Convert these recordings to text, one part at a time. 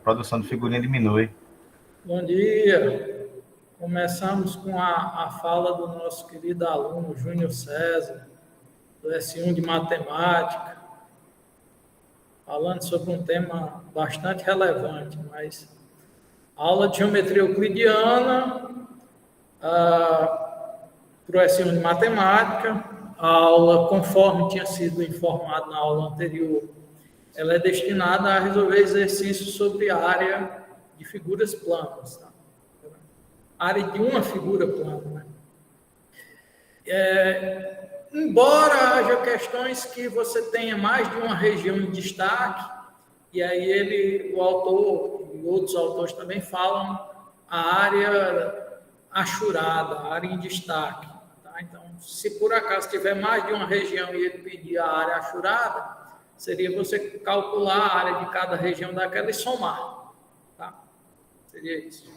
produção de figurinha diminui. Bom dia. Começamos com a fala do nosso querido aluno Júnior César, do S1 de Matemática, falando sobre um tema bastante relevante, mas a aula de geometria euclidiana para o S1 de Matemática, a aula, conforme tinha sido informado na aula anterior, ela é destinada a resolver exercícios sobre a área de figuras planas, tá? Área de uma figura plana, né? Embora haja questões que você tenha mais de uma região em destaque, e aí o autor e outros autores também falam a área achurada, a área em destaque. Tá? Então, se por acaso tiver mais de uma região e ele pedir a área achurada, seria você calcular a área de cada região daquela e somar. Tá? Seria isso.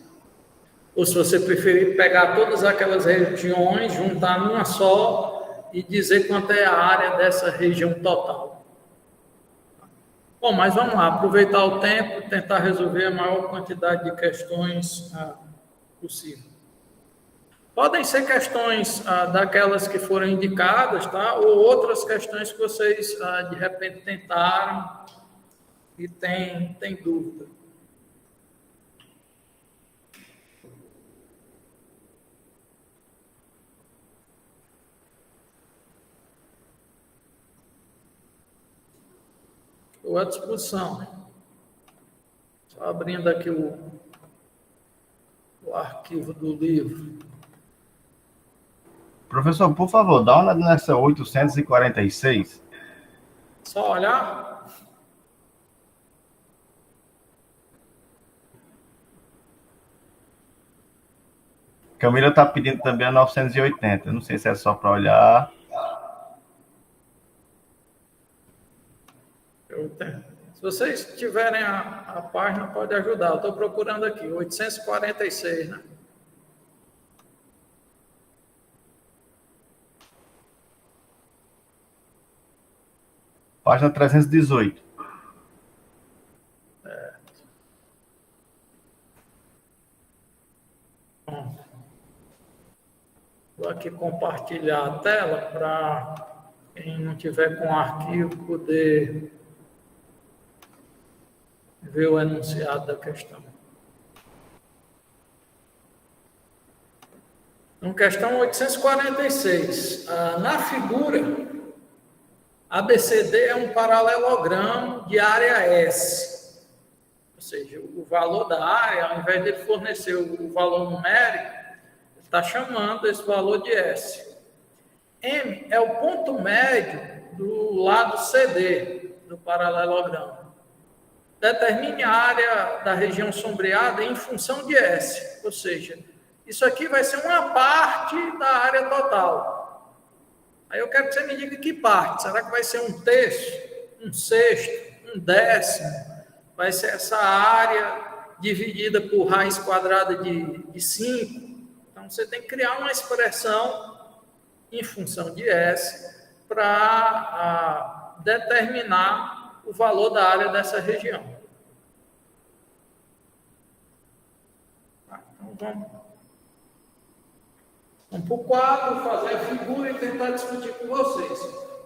Ou se você preferir pegar todas aquelas regiões, juntar numa só e dizer quanto é a área dessa região total. Bom, mas vamos lá, aproveitar o tempo, tentar resolver a maior quantidade de questões possível. Podem ser questões daquelas que foram indicadas, tá? Ou outras questões que vocês, de repente, tentaram e tem dúvida. Estou à disposição. Só abrindo aqui o arquivo do livro. Professor, por favor, dá uma olhada nessa 846. Só olhar? Camila está pedindo também a 980. Não sei se é só para olhar. Se vocês tiverem a página, pode ajudar. Eu estou procurando aqui, 846, né? Página 318. Bom, vou aqui compartilhar a tela para quem não tiver com arquivo poder ver o enunciado da questão. Então, questão 846. Na figura, ABCD é um paralelogramo de área S. Ou seja, o valor da área, ao invés de ele fornecer o valor numérico, ele está chamando esse valor de S. M é o ponto médio do lado CD do paralelogramo. Determine a área da região sombreada em função de S. Ou seja, isso aqui vai ser uma parte da área total. Aí eu quero que você me diga que parte. Será que vai ser um terço, um sexto, um décimo? Vai ser essa área dividida por raiz quadrada de 5? Então, você tem que criar uma expressão em função de S para determinar o valor da área dessa região. Então, vamos para o quadro, fazer a figura e tentar discutir com vocês.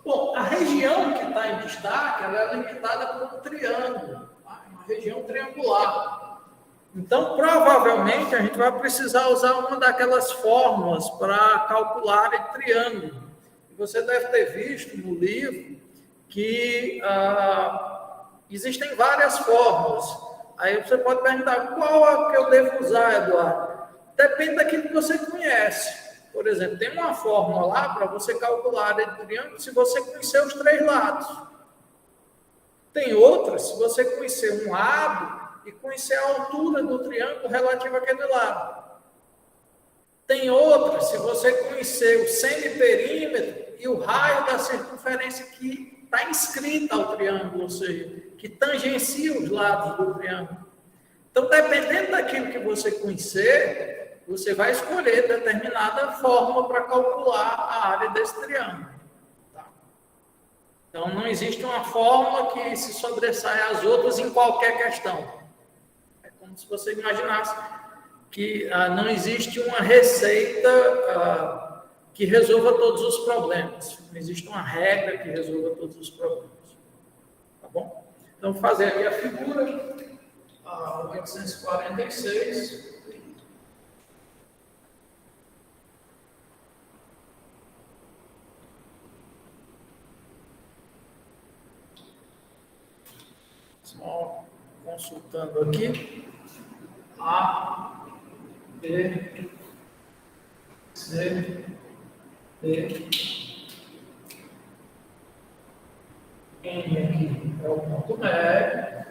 Bom, a região que está em destaque, ela é limitada por um triângulo, tá? Uma região triangular. Então, provavelmente, a gente vai precisar usar uma daquelas fórmulas para calcular a área de triângulo. Você deve ter visto no livro que existem várias fórmulas. Aí você pode perguntar, qual é que eu devo usar, Eduardo? Depende daquilo que você conhece. Por exemplo, tem uma fórmula lá para você calcular a área de triângulo se você conhecer os três lados. Tem outras, se você conhecer um lado e conhecer a altura do triângulo relativa àquele lado. Tem outras, se você conhecer o semiperímetro e o raio da circunferência que está inscrita ao triângulo, ou seja, que tangencia os lados do triângulo. Então, dependendo daquilo que você conhecer, você vai escolher determinada fórmula para calcular a área desse triângulo. Tá? Então, não existe uma fórmula que se sobressaia às outras em qualquer questão. como se você imaginasse que não existe uma receita que resolva todos os problemas. Não existe uma regra que resolva todos os problemas. Tá bom? Então, vou fazer aqui a figura, a 846. Só consultando aqui. A, B, C, D, N aqui é o ponto médio.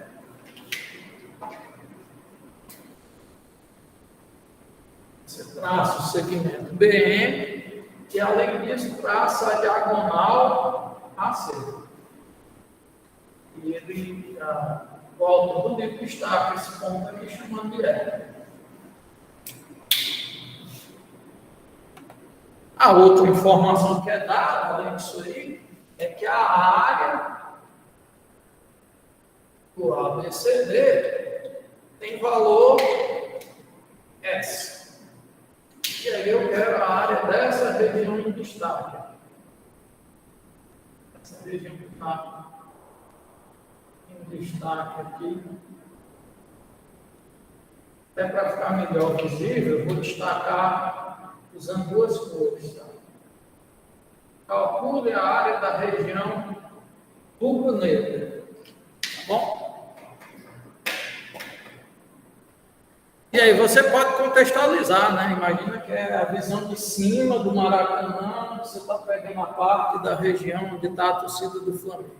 Você traça o segmento BM e, além disso, traça a diagonal AC. E ele volta do nível que está com esse ponto aqui, chamando de E. A outra informação que é dada, além disso aí, é que a área do ABCD tem valor S. E aí eu quero a área dessa região em destaque. Essa região que está em destaque aqui. Até para ficar melhor visível, eu vou destacar usando duas cores. Tá? Calcule a área da região rubro-negra. Tá bom? E aí você pode contextualizar, né? Imagina que é a visão de cima do Maracanã, você está pegando a parte da região onde está a torcida do Flamengo.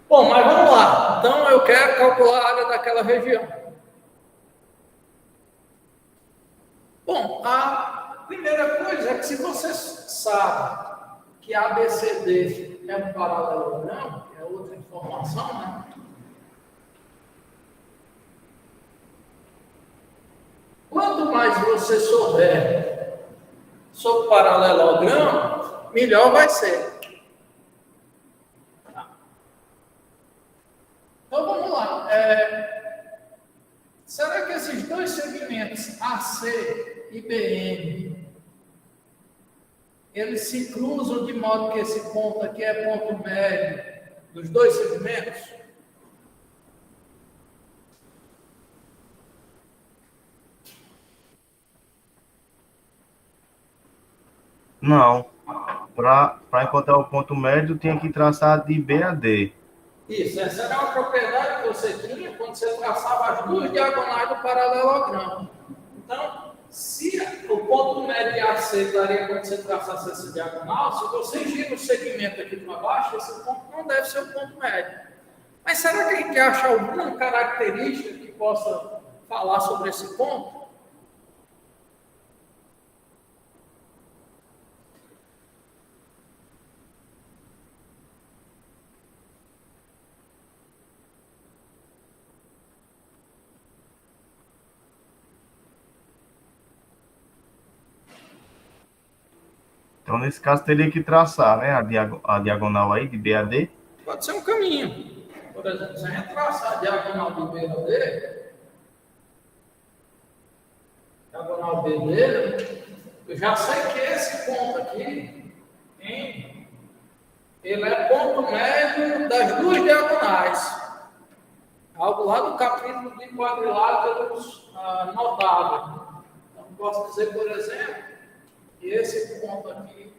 Bom, mas vamos lá. Então eu quero calcular a área daquela região. Bom, a primeira coisa é que se você sabe que a ABCD é um paralelogramo, que é outra informação, né? Quanto mais você souber sobre paralelogramo, melhor vai ser. Então vamos lá. Será que esses dois segmentos AC e BM eles se cruzam de modo que esse ponto aqui é ponto médio dos dois segmentos? Não. Para encontrar o ponto médio, tinha que traçar de B a D. Isso, essa era uma propriedade que você tinha quando você traçava as duas diagonais do paralelogramo. Então, se o ponto médio AC daria quando você traçasse essa diagonal, se você gira o segmento aqui para baixo, esse ponto não deve ser o ponto médio. Mas será que a gente acha alguma característica que possa falar sobre esse ponto? Então, nesse caso, teria que traçar, né, a diagonal aí de B a D. Pode ser um caminho. Por exemplo, se a gente traçar a diagonal de B a D, diagonal BD, eu já sei que esse ponto aqui, ele é ponto médio das duas diagonais. Algo lá do capítulo de quadriláteros notável. Então, posso dizer, por exemplo, que esse ponto aqui,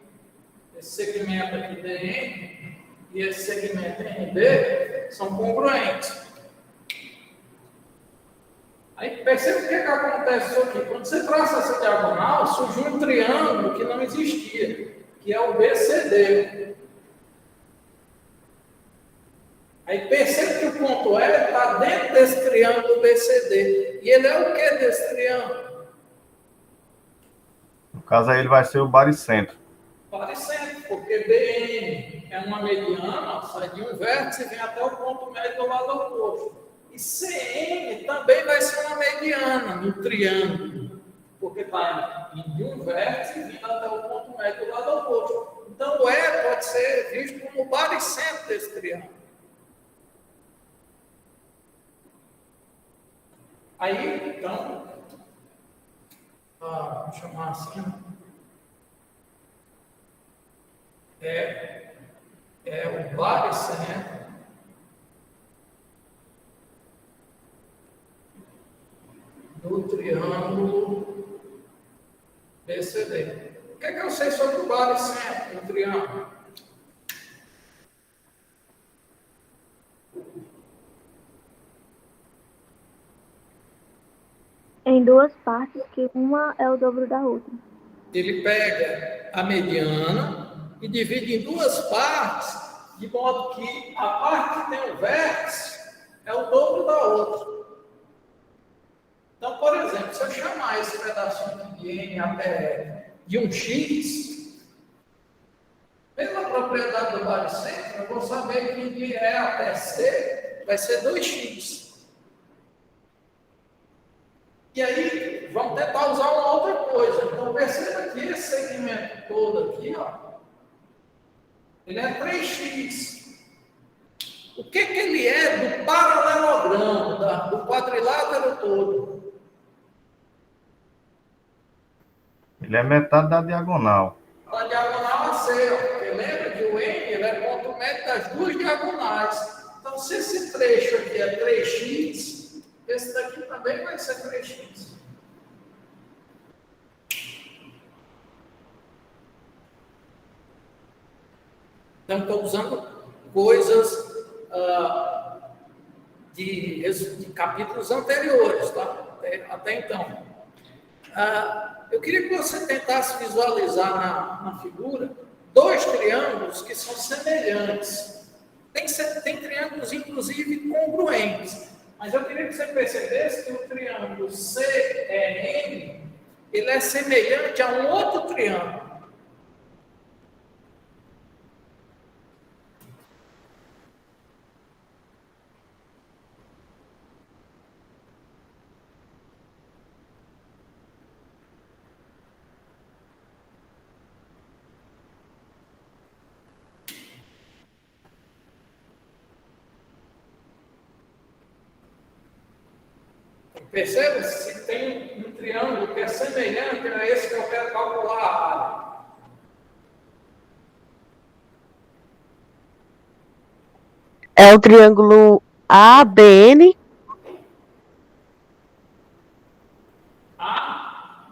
esse segmento aqui DN e esse segmento NB são congruentes. Aí perceba o que acontece aqui. Quando você traça essa diagonal, surgiu um triângulo que não existia, que é o BCD. Aí perceba que o ponto E está dentro desse triângulo BCD. E ele é o que desse triângulo? No caso aí, ele vai ser o baricentro. Baricentro, porque BN é uma mediana, sai de um vértice e vem até o ponto médio do lado oposto. E CN também vai ser uma mediana no triângulo, porque está de um vértice e vindo até o ponto médio do lado oposto. Então, o E pode ser visto como o baricentro desse triângulo. Aí, então, vamos chamar assim, é o baricentro do triângulo BCD. O que é que eu sei sobre o baricentro do triângulo? Em duas partes, que uma é o dobro da outra. Ele pega a mediana e divide em duas partes, de modo que a parte que tem o vértice é o dobro da outra. Então, por exemplo, se eu chamar esse pedacinho aqui de N até de um X, pela propriedade do baricentro, eu vou saber que de E até C vai ser 2x. E aí, vamos tentar usar uma outra coisa. Então, perceba que esse segmento todo aqui, ó, ele é 3x. O que ele é do paralelogramo, do quadrilátero todo? Ele é metade da diagonal. A diagonal AC, ó, porque lembra que o N ele é ponto médio das duas diagonais. Então, se esse trecho aqui é 3x, esse daqui também vai ser 3x. Então, estou usando coisas de capítulos anteriores, tá? Até então. Eu queria que você tentasse visualizar na figura dois triângulos que são semelhantes. Tem triângulos, inclusive, congruentes. Mas eu queria que você percebesse que o triângulo CEN, ele é semelhante a um outro triângulo. Percebe? Se tem um triângulo que é semelhante a esse que eu quero calcular a área. É o triângulo ABN. A,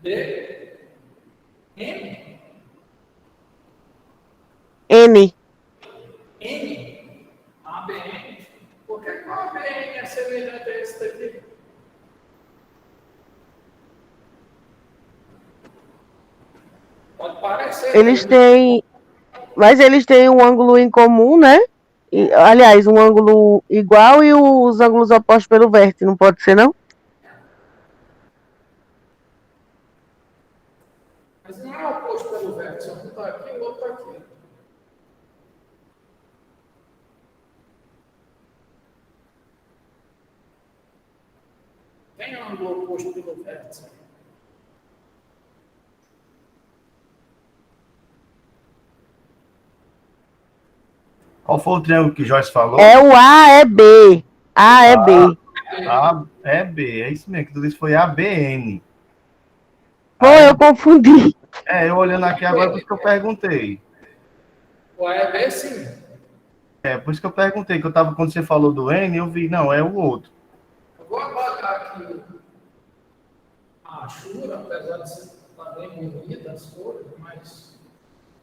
B, M. N. N. A, B, N. Por que o A, B, N é semelhante a esse daqui? Pode parecer. Eles têm. Mas eles têm um ângulo em comum, né? Aliás, um ângulo igual e os ângulos opostos pelo vértice, não pode ser, não? Mas não é oposto pelo vértice. Um está aqui, o outro está aqui. Tem ângulo oposto pelo vértice. Qual foi o triângulo que Joyce falou? É o A, é B. A, é B. A é B, é isso mesmo, que tu disse foi ABN. Foi, eu confundi. Eu olhando aqui agora, por isso que eu perguntei. O A é B, sim. Por isso que eu perguntei, que eu tava, quando você falou do N, eu vi, não, é o outro. Eu vou apagar aqui a achura, apesar de estar bem bonita as cores, mas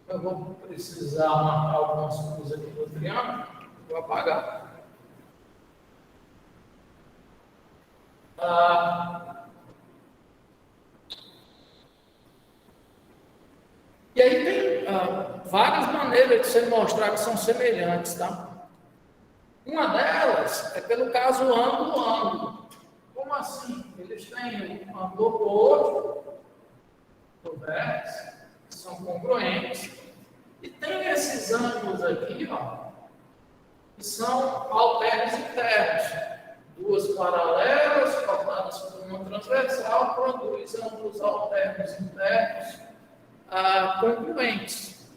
eu vou precisar marcar algumas coisas aqui do triângulo. Vou apagar. E aí tem várias maneiras de você mostrar que são semelhantes, tá? Uma delas é pelo caso ângulo-ângulo. Como assim? Eles têm um ângulo oposto do vértice, que são congruentes, e tem esses ângulos aqui, ó, que são halteres internos. Duas paralelas cortadas por uma transversal produz ângulos halteros internos congruentes.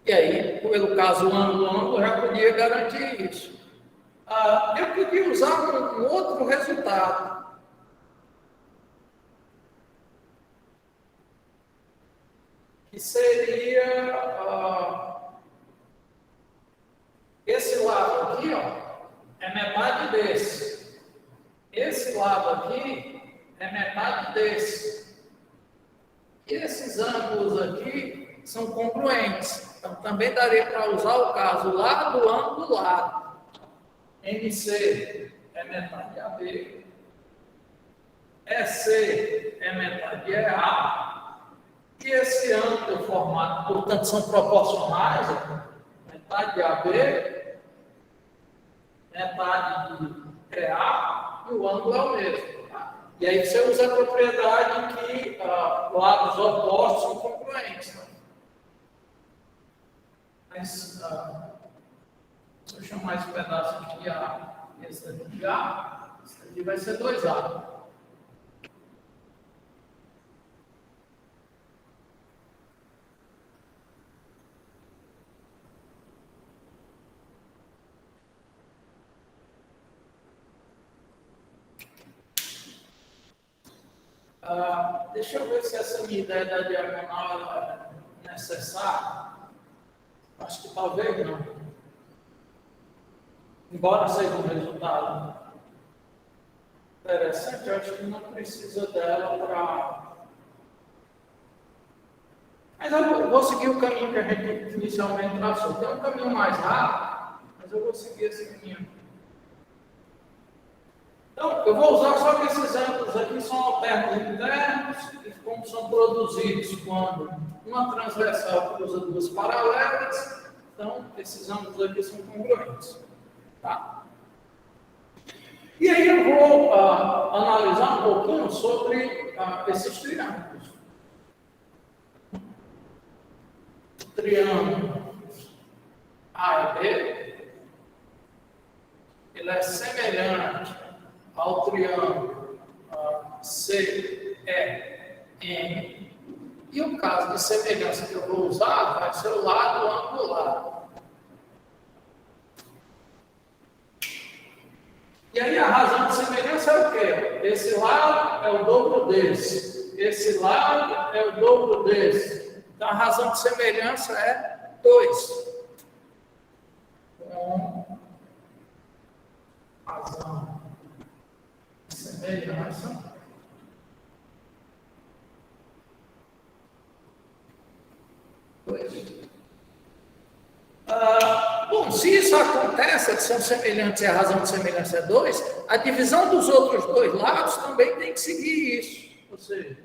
E aí, pelo caso ângulo-ângulo, já podia garantir isso. Eu podia usar um outro resultado. Que seria esse lado aqui, ó, é metade desse. Esse lado aqui é metade desse. E esses ângulos aqui são congruentes. Então, também daria para usar o caso lado, ângulo, lado. MC é metade de AB. EC é metade de EA. E esse ângulo formado, portanto, são proporcionais. Metade de AB, metade de EA, e o ângulo é o mesmo. Tá? E aí você usa a propriedade que lados opostos são congruentes. Tá? Mas, se eu chamar esse pedaço aqui de A, esse aqui de A, esse aqui vai ser 2A. Deixa eu ver se essa minha ideia da diagonal é necessária. Acho que talvez não. Embora seja um resultado interessante, eu acho que não precisa dela para... Mas eu vou seguir o caminho que a gente inicialmente traçou. Tem um caminho mais rápido, mas eu vou seguir esse caminho. Então, eu vou usar só que esses ângulos aqui são alternos internos, e como são produzidos quando uma transversal cruza duas paralelas, então esses ângulos aqui são congruentes. Tá? E aí eu vou analisar um pouquinho sobre esses triângulos. Triângulo A e B, ele é semelhante ao triângulo CEM, e o caso de semelhança que eu vou usar vai ser o lado angular. E aí a razão de semelhança é o quê? Esse lado é o dobro desse, esse lado é o dobro desse. Então a razão de semelhança é 2. Razão de semelhança. Bom, se isso acontece, que são semelhantes e a razão de semelhança é 2, a divisão dos outros dois lados também tem que seguir isso. Ou seja,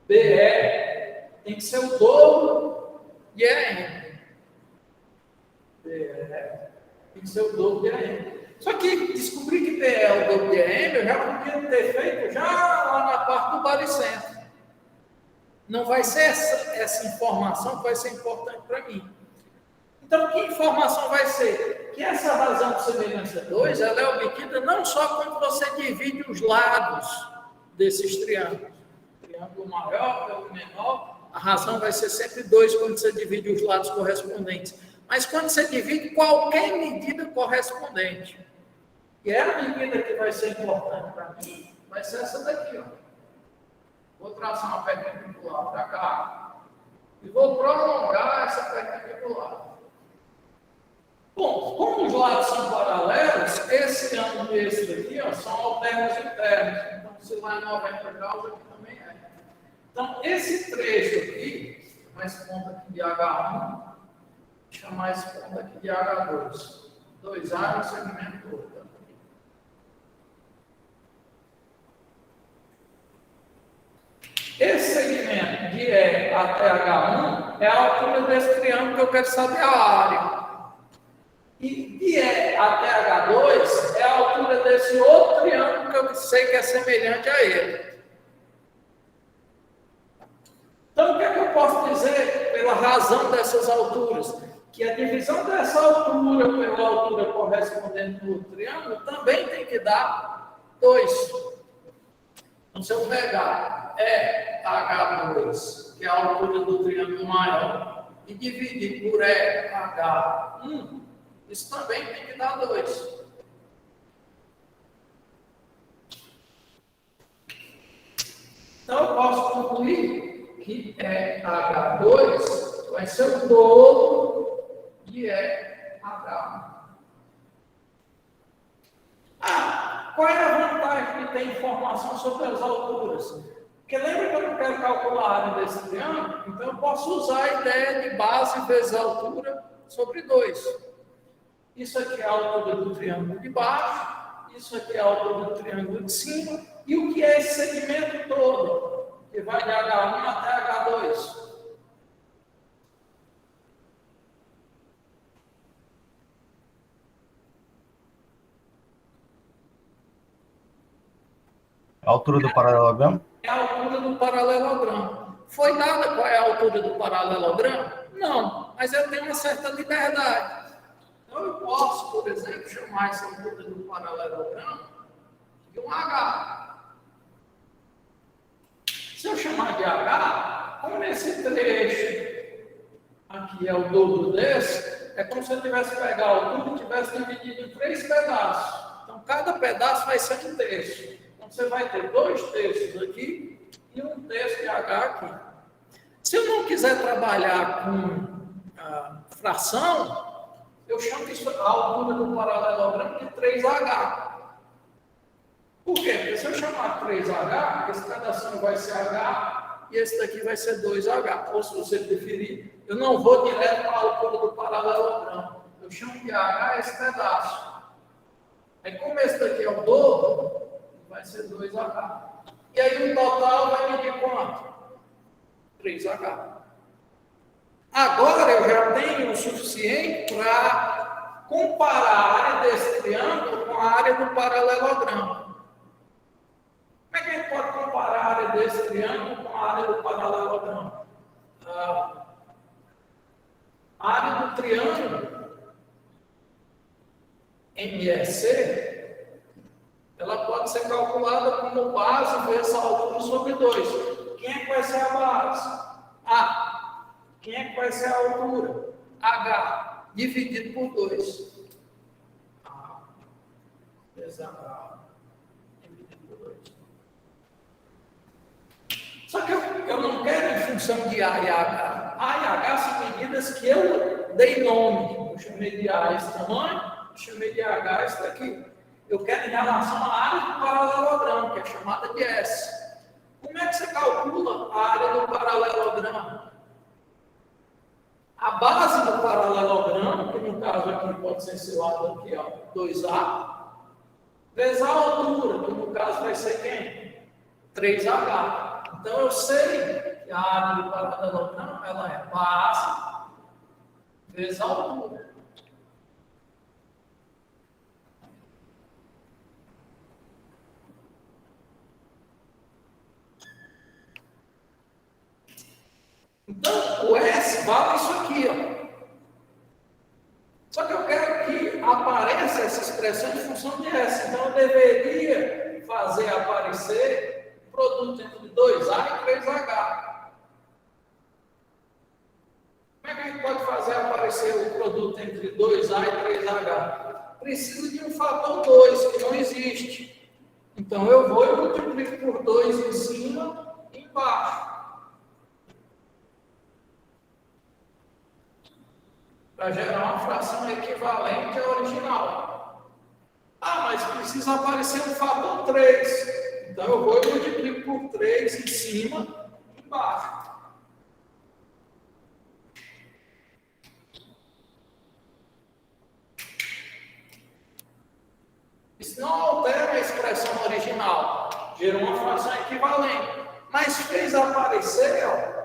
BE tem que ser o dobro de EM. BE tem que ser o dobro de EM. Só que descobrir que BE é o dobro de EM, eu já podia ter feito já lá na parte do baricentro. Não vai ser essa informação que vai ser importante para mim. Então, que informação vai ser? Que essa razão de semelhança 2, ela é obtida não só quando você divide os lados desses triângulos. Triângulo maior pelo menor, a razão vai ser sempre 2 quando você divide os lados correspondentes. Mas quando você divide qualquer medida correspondente. E é a medida que vai ser importante para mim, vai ser essa daqui, ó. Vou traçar uma perpendicular para cá e vou prolongar essa perpendicular. Bom, como os lados são paralelos, esse ângulo e esse daqui ó, são alternos internos. Então, se lá é 90 graus, aqui também é. Então, esse trecho aqui, chamar esse ponto aqui de H1, chamar esse ponto aqui de H2. 2A é o segmento todo. Esse segmento de E até H1 é a altura desse triângulo que eu quero saber a área. E de E até H2 é a altura desse outro triângulo que eu sei que é semelhante a ele. Então, o que é que eu posso dizer pela razão dessas alturas? Que a divisão dessa altura pela altura correspondente do triângulo também tem que dar 2. Então, se eu pegar EH2, que é a altura do triângulo maior, e dividir por EH1, isso também tem que dar 2. que é H2, vai ser o dobro de H1. Qual é a vantagem de ter informação sobre as alturas? Porque lembra que eu não quero calcular a área desse triângulo? Então eu posso usar a ideia de base vezes altura sobre 2. Isso aqui é a altura do triângulo de baixo, isso aqui é a altura do triângulo de cima, e o que é esse segmento todo? Que vai de H1 até H2. A altura do paralelogramo? É a altura do paralelogramo. Foi dada qual é a altura do paralelogramo? Não, mas eu tenho uma certa liberdade. Então eu posso, por exemplo, chamar essa altura do paralelogramo de um H. Se eu chamar de H, como esse trecho aqui é o dobro desse, é como se eu tivesse pegado a altura e tivesse dividido em 3 pedaços. Então cada pedaço vai ser um terço. Você vai ter 2 terços aqui e 1 terço de H aqui. Se eu não quiser trabalhar com a fração, eu chamo isso a altura do paralelogramo de 3H. Por quê? Porque se eu chamar 3H, esse pedacinho vai ser H e esse daqui vai ser 2H. Ou se você preferir, eu não vou direto para a altura do paralelogramo. Eu chamo de H esse pedaço. Aí como esse daqui é o dobro, vai ser 2H. E aí o total vai medir quanto? 3H. Agora eu já tenho o suficiente para comparar a área desse triângulo com a área do paralelogramo. Como é que a gente pode comparar a área desse triângulo com a área do paralelogramo? A área do triângulo MEC, ela pode ser calculada como base vezes a altura sobre 2. Quem é que vai ser a base? A. Quem é que vai ser a altura? H, dividido por 2. A vezes H, dividido por 2. Só que eu não quero em função de A e H. A e H são medidas que eu dei nome. Eu chamei de A esse tamanho, chamei de H esse daqui. Eu quero em relação à área do paralelogramo, que é chamada de S. Como é que você calcula a área do paralelogramo? A base do paralelogramo, que no caso aqui pode ser esse lado aqui, ó, 2A, vezes a altura, que no caso vai ser quem? 3H. Então eu sei que a área do paralelogramo ela é base vezes a altura. Então, o S vale isso aqui, ó. Só que eu quero que apareça essa expressão em função de S. Então, eu deveria fazer aparecer o produto entre 2A e 3H. Como é que a gente pode fazer aparecer o produto entre 2A e 3H? Precisa de um fator 2, que não existe. Então, eu vou e multiplico por 2 em cima e embaixo. Para gerar uma fração equivalente à original. Ah, mas precisa aparecer um fator 3. Então, eu vou e multiplico por 3 em cima e embaixo. Isso não altera a expressão original. Gerou uma fração equivalente. Mas fez aparecer, ó,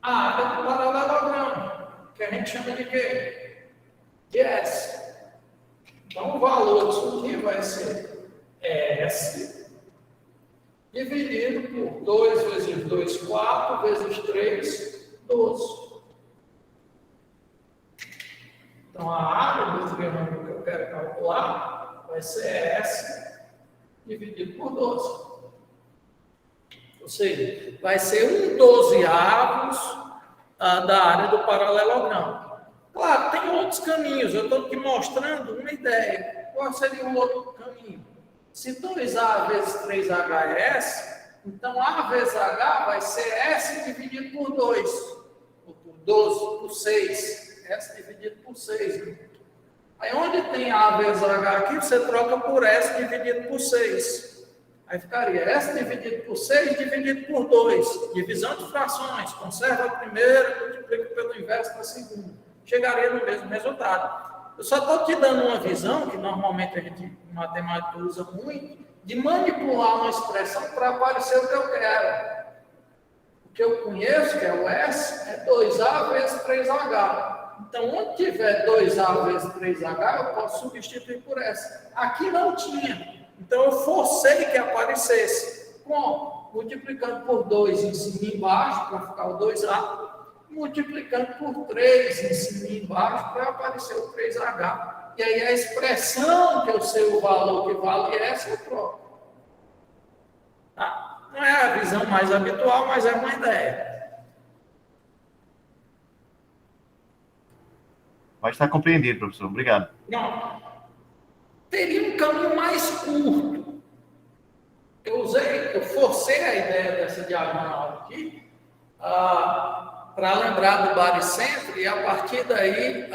a área do paralelogramo, que a gente chama de quê? De S. Então, o valor disso aqui vai ser S dividido por 2 vezes 2, 4, vezes 3, 12. Então, a área do triângulo que eu quero calcular vai ser S dividido por 12. Ou seja, vai ser 1/12 da área do paralelogramo. Claro, tem outros caminhos, eu estou te mostrando uma ideia. Qual seria o outro caminho? Se 2A vezes 3H é S, Então, A vezes H vai ser S dividido por 2, ou por 12, por 6. S dividido por 6. Né? Aí, onde tem A vezes H aqui, você troca por S dividido por 6. Aí ficaria S dividido por 6 dividido por 2. Divisão de frações. Conserva a primeira, multiplica pelo inverso da segunda. Chegaria no mesmo resultado. Eu só estou te dando uma visão, que normalmente a gente, em matemática, usa muito, de manipular uma expressão para aparecer o que eu quero. O que eu conheço, que é o S, é 2A vezes 3H. Então, onde tiver 2A vezes 3H, eu posso substituir por S. Aqui não tinha. Então, eu forcei que aparecesse. Como? Multiplicando por 2 em cima e embaixo, para ficar o 2A. Multiplicando por 3 em cima e embaixo, para aparecer o 3H. E aí, a expressão que eu sei o valor que vale essa, eu troco. Tá? Não é a visão mais habitual, mas é uma ideia. Mas está compreendido, professor. Obrigado. Não. Teria um caminho mais curto. Eu forcei a ideia dessa diagonal aqui para lembrar do baricentro e, a partir daí,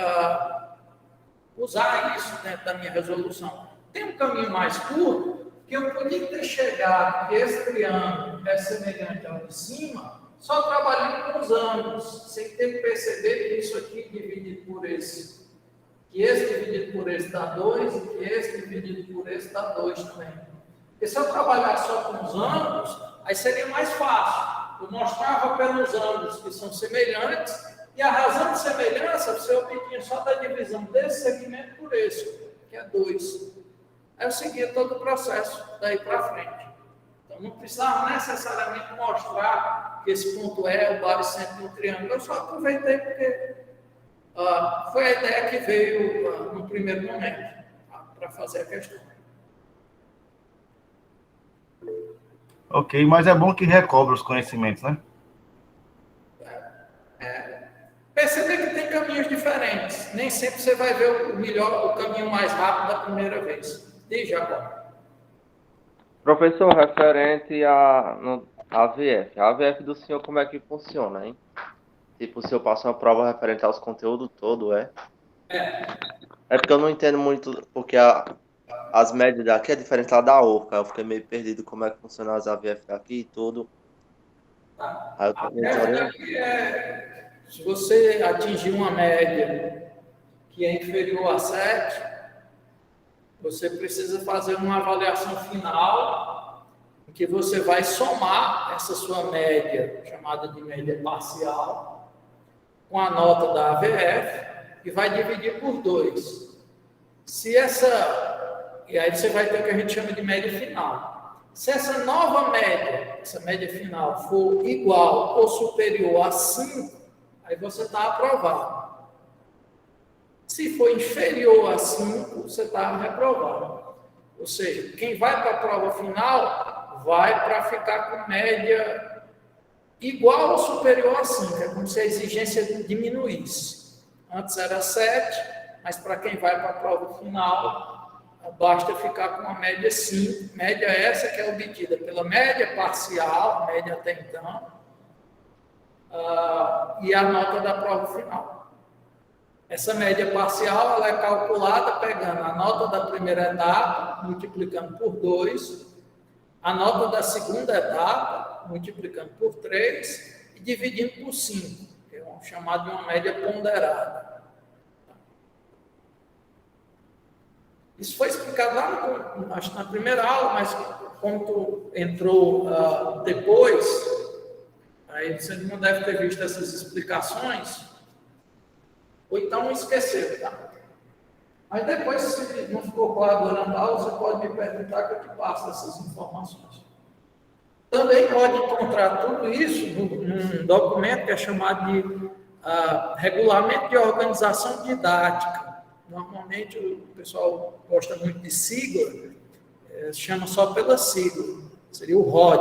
usar isso dentro da minha resolução. Tem um caminho mais curto que eu podia ter chegado que esse triângulo é semelhante ao de cima, só trabalhando com os ângulos, sem ter que perceber que isso aqui dividido por esse, que esse dividido por esse dá 2 e que esse dividido por esse dá 2 também. Porque se eu trabalhar só com os ângulos, aí seria mais fácil. Eu mostrava pelos ângulos que são semelhantes, e a razão de semelhança você obtinha só da divisão desse segmento por esse, que é 2. Aí eu seguia todo o processo daí para frente. Então não precisava necessariamente mostrar que esse ponto é o baricentro do triângulo. Eu só aproveitei porque foi a ideia que veio no primeiro momento, para fazer a questão. Ok, mas é bom que recobre os conhecimentos, né? Perceber que tem caminhos diferentes. Nem sempre você vai ver o melhor, o caminho mais rápido da primeira vez. Diz, Jacob. Professor, referente à AVF. A AVF do senhor, como é que funciona, hein? Tipo, o senhor passa uma prova referente aos conteúdos todo, é? É porque eu não entendo muito, porque as médias daqui é diferente lá da UFCA. Eu fiquei meio perdido como é que funciona as AVF daqui e tudo. Aí eu tô se você atingir uma média que é inferior a 7, você precisa fazer uma avaliação final, em que você vai somar essa sua média, chamada de média parcial, com a nota da AVF, e vai dividir por 2. E aí você vai ter o que a gente chama de média final. Se essa nova média, essa média final, for igual ou superior a 5, aí você está aprovado. Se for inferior a 5, você está reprovado. Ou seja, quem vai para a prova final vai para ficar com média igual ou superior a 5. É como se a exigência diminuísse. Antes era 7, mas para quem vai para a prova final, basta ficar com uma média 5. Média essa que é obtida pela média parcial, média até então, e a nota da prova final. Essa média parcial ela é calculada pegando a nota da primeira etapa, multiplicando por 2, a nota da segunda etapa, multiplicando por 3 e dividindo por 5, que é chamado de uma média ponderada. Isso foi explicado lá acho na primeira aula, mas como tu entrou depois, aí você não deve ter visto essas explicações, ou então esqueceu, tá? Mas depois, se não ficou claro durante a aula, você pode me perguntar que eu te passo essas informações. Também pode encontrar tudo isso num documento que é chamado de Regulamento de Organização Didática. Normalmente o pessoal gosta muito de sigla, chama só pela sigla, seria o ROD.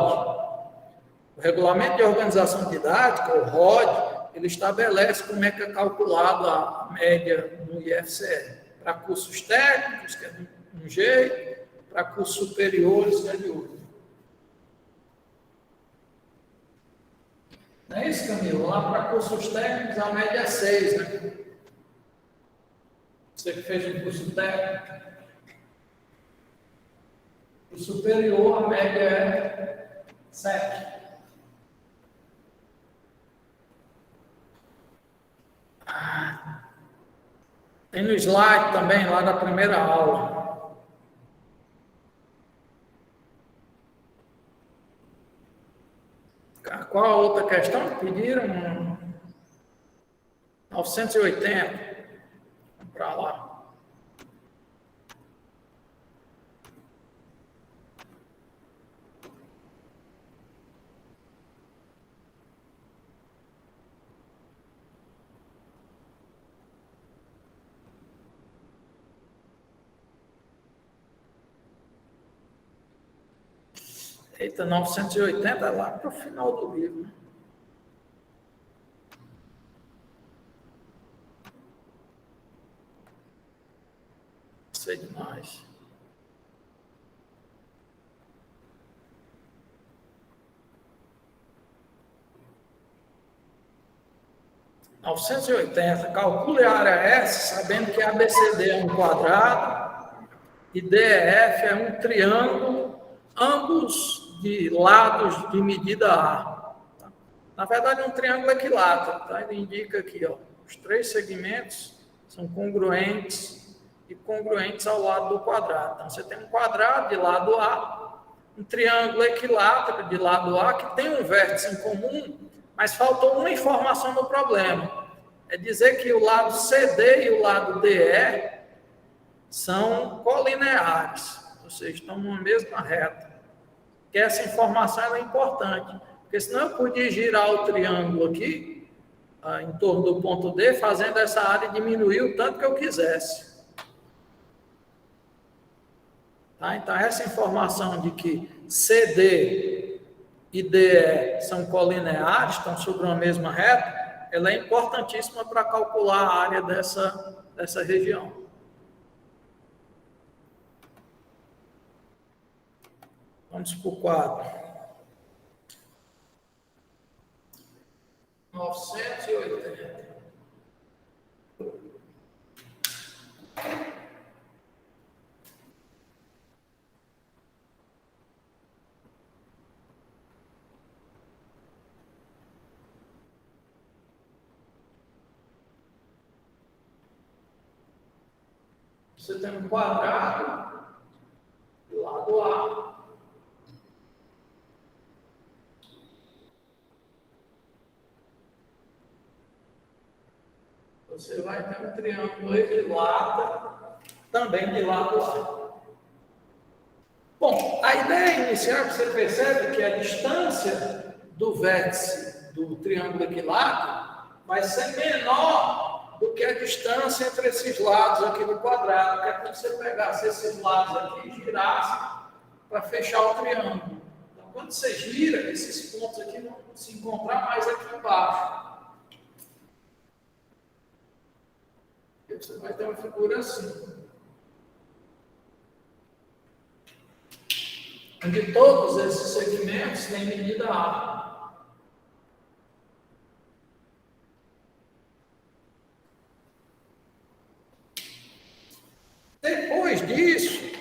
O Regulamento de Organização Didática, o ROD, ele estabelece como é que é calculado a média no IFCE. Para cursos técnicos, que é de um jeito, para cursos superiores, que é de outro. Não é isso, Camilo? Lá para cursos técnicos a média é 6, né? Você que fez um curso técnico. O superior, a média é 7. Tem no slide também, lá da primeira aula. Qual a outra questão que pediram? 980. Vamos para lá. Eita, 980 é lá para o final do livro. Sei demais. Calcule a área S, sabendo que ABCD é um quadrado e DEF é um triângulo, ambos de lados de medida A. Na verdade, é um triângulo equilátero, tá? Ele indica aqui, ó, os 3 segmentos são congruentes e congruentes ao lado do quadrado. Então, você tem um quadrado de lado A, um triângulo equilátero de lado A, que tem um vértice em comum, mas faltou uma informação no problema. É dizer que o lado CD e o lado DE são colineares, ou seja, estão numa mesma reta. Que essa informação é importante, porque senão eu podia girar o triângulo aqui, em torno do ponto D, fazendo essa área diminuir o tanto que eu quisesse. Tá? Então, essa informação de que CD e DE são colineares, estão sobre uma mesma reta, ela é importantíssima para calcular a área dessa região. Vamos para o quadro. 980. Você tem um quadrado do lado A. Você vai ter um triângulo equilátero também de lado A. Bom, a ideia inicial que você percebe que a distância do vértice do triângulo equilátero vai ser menor do que a distância entre esses lados aqui do quadrado, que é como se você pegasse esses lados aqui e girasse para fechar o triângulo. Então, quando você gira, esses pontos aqui vão se encontrar mais aqui embaixo. E você vai ter uma figura assim. Onde todos esses segmentos têm medida A. Depois disso,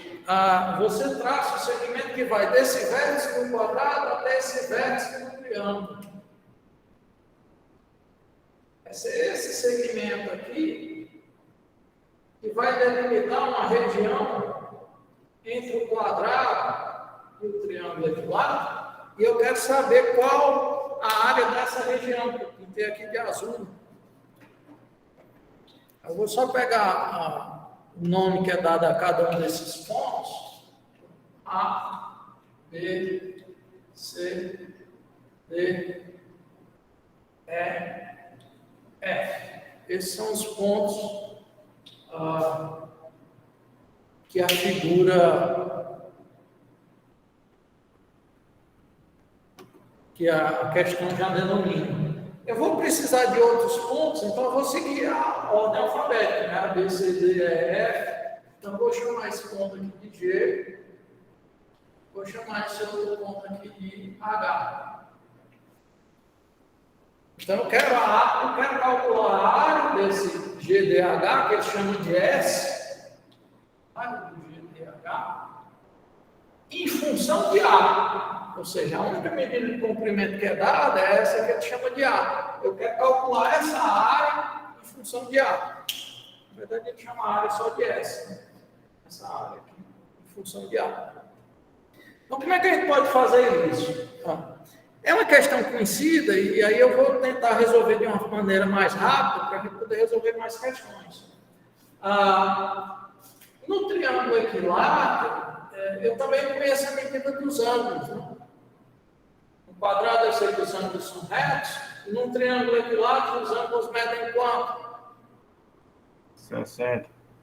você traça o segmento que vai desse vértice do quadrado até esse vértice do triângulo. Vai ser esse segmento aqui que vai delimitar uma região entre o quadrado e o triângulo equilátero. E eu quero saber qual a área dessa região, que eu pintei aqui de azul. Eu vou só pegar o nome que é dado a cada um desses pontos: A, B, C, D, E, F. Esses são os pontos que a figura, que a questão já denomina. Eu vou precisar de outros pontos, então eu vou seguir a ordem alfabética, né? A, B, C, D, E, F. Então, eu vou chamar esse ponto aqui de G. Vou chamar esse outro ponto aqui de H. Então, eu quero calcular a área desse GDH, que eles chamam de S, área do GDH, em função de A. Ou seja, a única medida de comprimento que é dada é essa que a gente chama de A. Eu quero calcular essa área em função de A. Na verdade, a gente chama a área só de S. Né? Essa área aqui, em função de A. Então, como é que a gente pode fazer isso? É uma questão conhecida e aí eu vou tentar resolver de uma maneira mais rápida para a gente poder resolver mais questões. No triângulo equilátero, eu também conheço a medida dos ângulos. Né? No quadrado eu sei que os ângulos são retos, e num triângulo equilátero os ângulos medem quanto?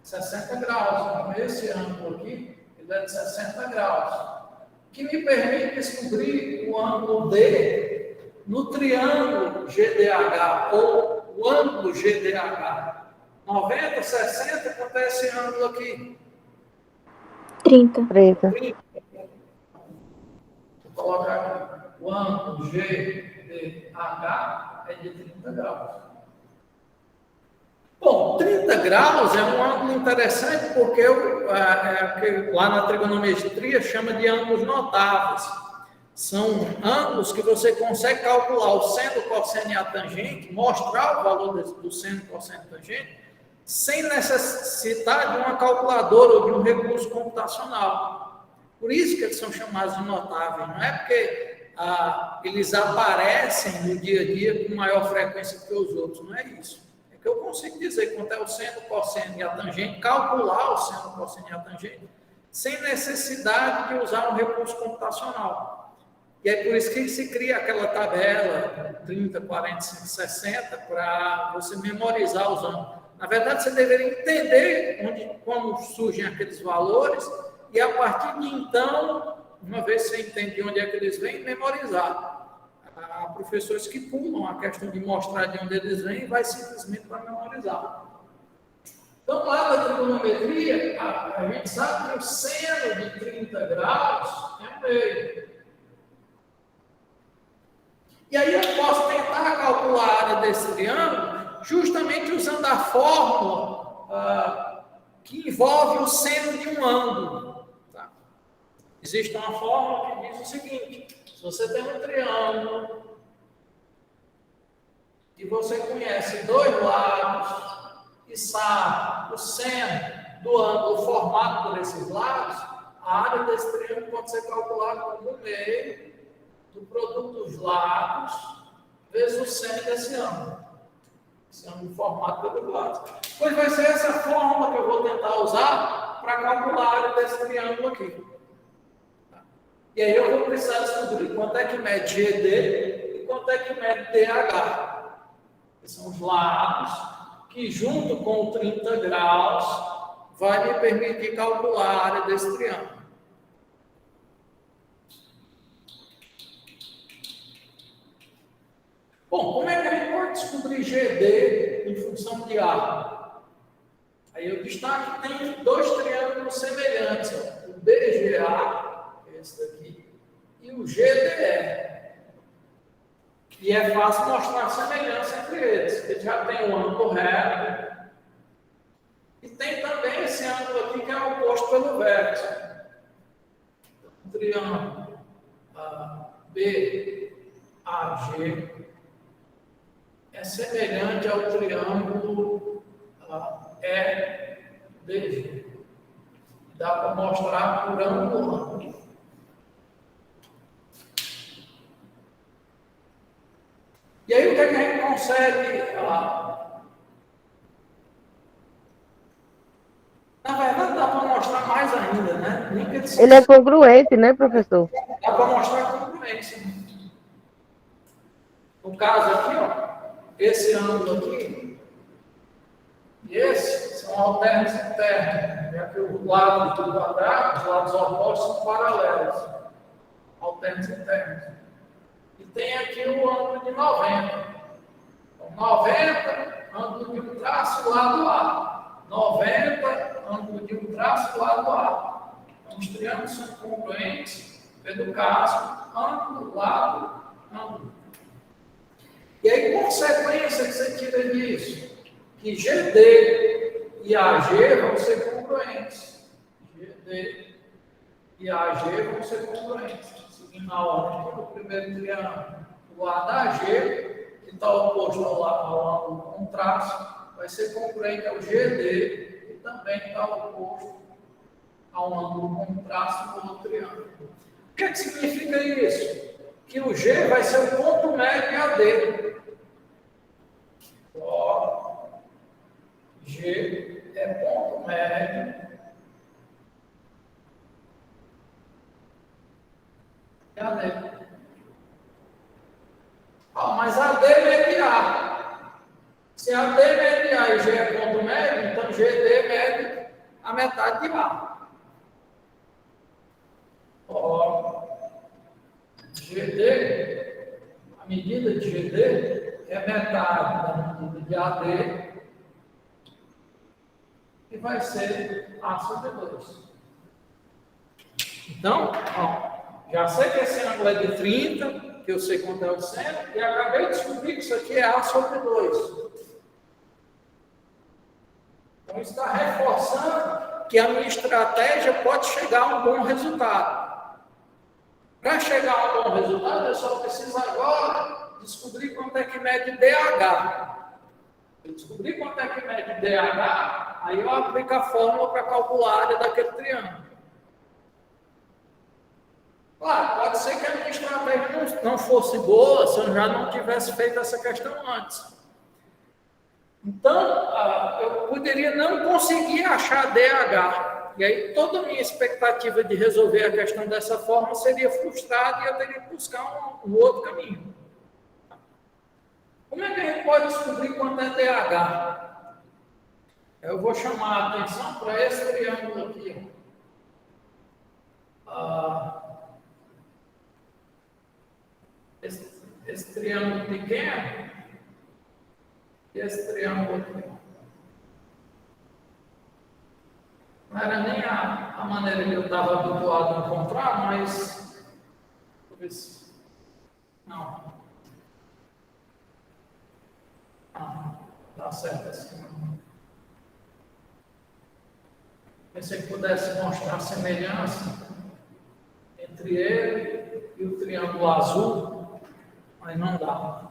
60 graus. Então, esse ângulo aqui, ele é de 60 graus. Que me permite descobrir o ângulo D no triângulo GDH, ou o ângulo GDH. 90, 60, quanto é esse ângulo aqui? 30. Vou colocar aqui. O ângulo GDH é de 30 graus. Bom, 30 graus é um ângulo interessante porque lá na trigonometria chama de ângulos notáveis. São ângulos que você consegue calcular o seno, o cosseno e a tangente, mostrar o valor do seno, cosseno e tangente, sem necessitar de uma calculadora ou de um recurso computacional. Por isso que eles são chamados de notáveis. Não é porque eles aparecem no dia a dia com maior frequência que os outros. Não é isso. Que eu consigo dizer quanto é o seno, o cosseno e a tangente, calcular o seno, o cosseno e a tangente, sem necessidade de usar um recurso computacional. E é por isso que se cria aquela tabela 30, 45, 60 para você memorizar os ângulos. Na verdade, você deveria entender como surgem aqueles valores e, a partir de então, uma vez que você entende de onde é que eles vêm, memorizar. Há professores que pulam a questão de mostrar de onde eles vêm e vai simplesmente para memorizar. Então, lá na trigonometria, a gente sabe que o seno de 30 graus é meio. E aí eu posso tentar calcular a área desse triângulo justamente usando a fórmula que envolve o seno de um ângulo. Tá? Existe uma fórmula que diz o seguinte: se você tem um triângulo e você conhece dois lados e sabe o seno do ângulo formado por esses lados, a área desse triângulo pode ser calculada como o meio do produto dos lados vezes o seno desse ângulo. Esse ângulo formado pelos lados. Pois vai ser essa fórmula que eu vou tentar usar para calcular a área desse triângulo aqui. E aí eu vou precisar descobrir quanto é que mede GD e quanto é que mede DH. Que são os lados que, junto com 30 graus, vai me permitir calcular a área desse triângulo. Bom, como é que a gente pode descobrir GD em função de A? Aí eu destaco que tem dois triângulos semelhantes, ó, o BGA, esse daqui, e o GDE. E é fácil mostrar a semelhança entre eles. Ele já tem um ângulo reto e tem também esse ângulo aqui que é oposto pelo vértice. O triângulo BAG é semelhante ao triângulo EDG. Dá para mostrar por ângulo. E aí, o que a gente consegue? Na verdade, dá para mostrar mais ainda, né? Ele é congruente, né, professor? Dá para mostrar a congruência. No caso aqui, ó, esse ângulo aqui e esse são alternos internos, já que os lados do quadrado, os lados opostos são paralelos. Alternos internos. E tem aqui o ângulo de 90. Então, 90, ângulo de um traço lado A. 90, ângulo de um traço lado A. Então, os triângulos são congruentes, pelo caso, ângulo, lado, ângulo. E E aí, consequência que você tira disso? Que GD e AG vão ser congruentes. GD e AG vão ser congruentes. Seguindo a ordem do primeiro triângulo, o lado da AG, que está oposto ao ângulo com traço, vai ser congruente ao GD, que também está oposto ao ângulo com traço do outro triângulo. O que significa isso? Que o G vai ser o ponto médio em AD. Ó, G é ponto médio em AD. Ó, mas AD mede A. Se AD mede A e G é ponto médio, então GD mede a metade de A. Ó, GD, a medida de GD é metade da medida de AD e vai ser A sobre 2. Então, ó, já sei que esse ângulo é de 30, que eu sei quanto é o centro, e acabei de descobrir que isso aqui é A sobre 2. Então, isso está reforçando que a minha estratégia pode chegar a um bom resultado. Para chegar a um bom resultado, eu só preciso agora descobrir quanto é que mede DH. Eu descobri quanto é que mede DH, aí eu aplico a fórmula para calcular a área daquele triângulo. Claro, pode ser que a minha estratégia não fosse boa se eu já não tivesse feito essa questão antes. Então, eu poderia não conseguir achar DH. E aí, toda a minha expectativa de resolver a questão dessa forma seria frustrada e eu teria que buscar um outro caminho. Como é que a gente pode descobrir quanto é DH? Eu vou chamar a atenção para esse triângulo aqui. Esse triângulo pequeno e esse triângulo aqui. Não era nem a maneira que eu estava habituado a encontrar, mas... Não. Dá certo assim. Pensei que pudesse mostrar a semelhança entre ele e o triângulo azul, mas não dá.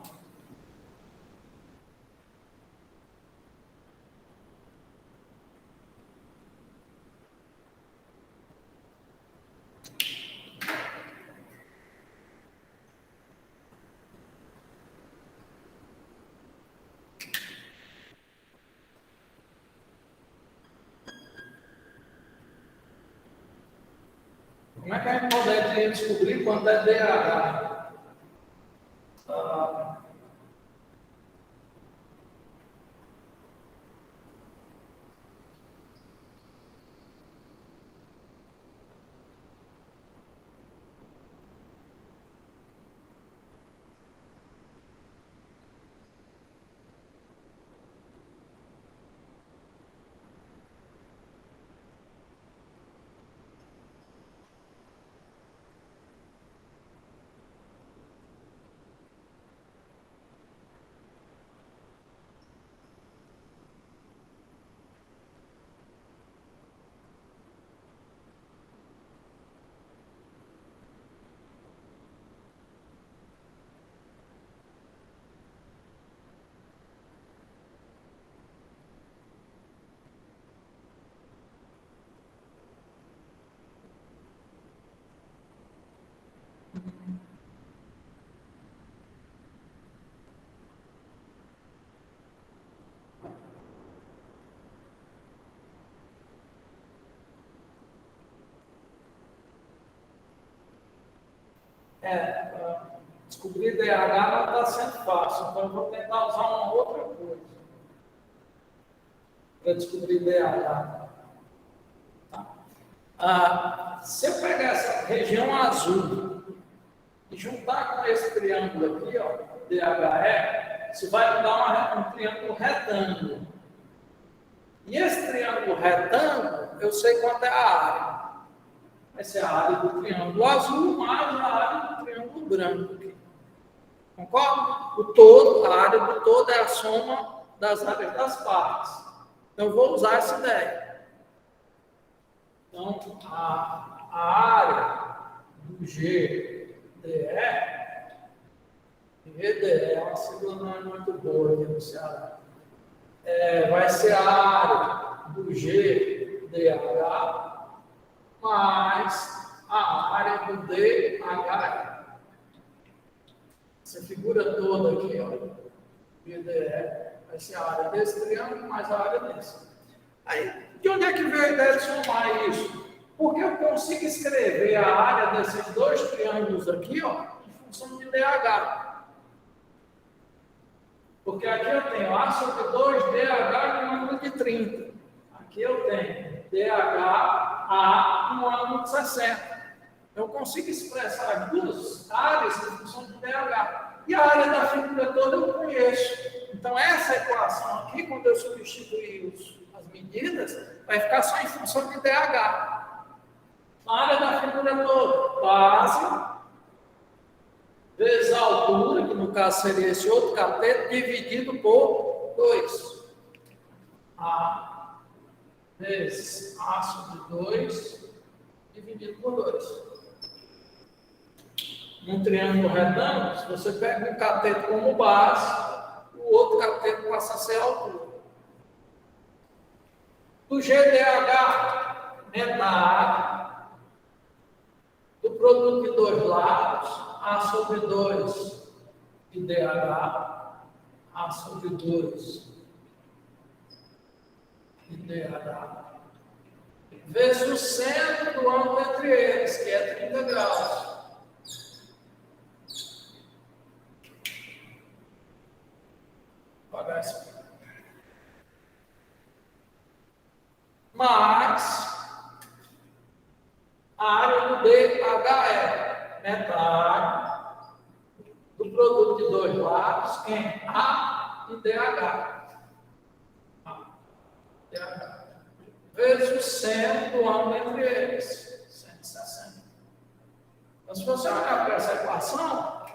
Como é que a gente poderia descobrir quanto é DH? Descobrir DH não está sendo fácil, então eu vou tentar usar uma outra coisa para descobrir DH. Tá? Se eu pegar essa região azul e juntar com esse triângulo aqui, ó, DHE, isso vai me dar um triângulo retângulo. E esse triângulo retângulo, eu sei quanto é a área. Vai ser a área do triângulo azul mais a área do triângulo branco aqui. Concorda? O todo, a área do todo é a soma das áreas das partes. Então, eu vou usar essa ideia. Então, a área do GDE é uma sigla não é muito boa aqui no Ceará. Vai ser a área do GDH mais a área do DH. Essa figura toda aqui, ó, GDE, vai ser a área desse triângulo mais a área desse. Aí, de onde é que veio a ideia de somar isso? Porque eu consigo escrever a área desses dois triângulos aqui, ó, em função de DH. Porque aqui eu tenho A sobre 2DH no ângulo de 30. Aqui eu tenho DHA no ângulo de 60. Eu consigo expressar as duas áreas em função de DH. E a área da figura toda eu conheço. Então, essa equação aqui, quando eu substituir as medidas, vai ficar só em função de DH. A área da figura toda, base, vezes a altura, que no caso seria esse outro cateto, dividido por 2. A vezes A sobre 2, dividido por 2. Num triângulo retângulo, se você pega um cateto como base, o outro cateto passa a ser a altura. Do GDH, metade do produto de dois lados, A sobre 2 de DH, A sobre 2 de DH, vezes o centro do ângulo entre eles, que é 30 graus. Mais a área do DHE, metade do produto de dois lados em A e DH. Vezes o centro do ângulo entre eles, 160. Então, se você olhar para essa equação,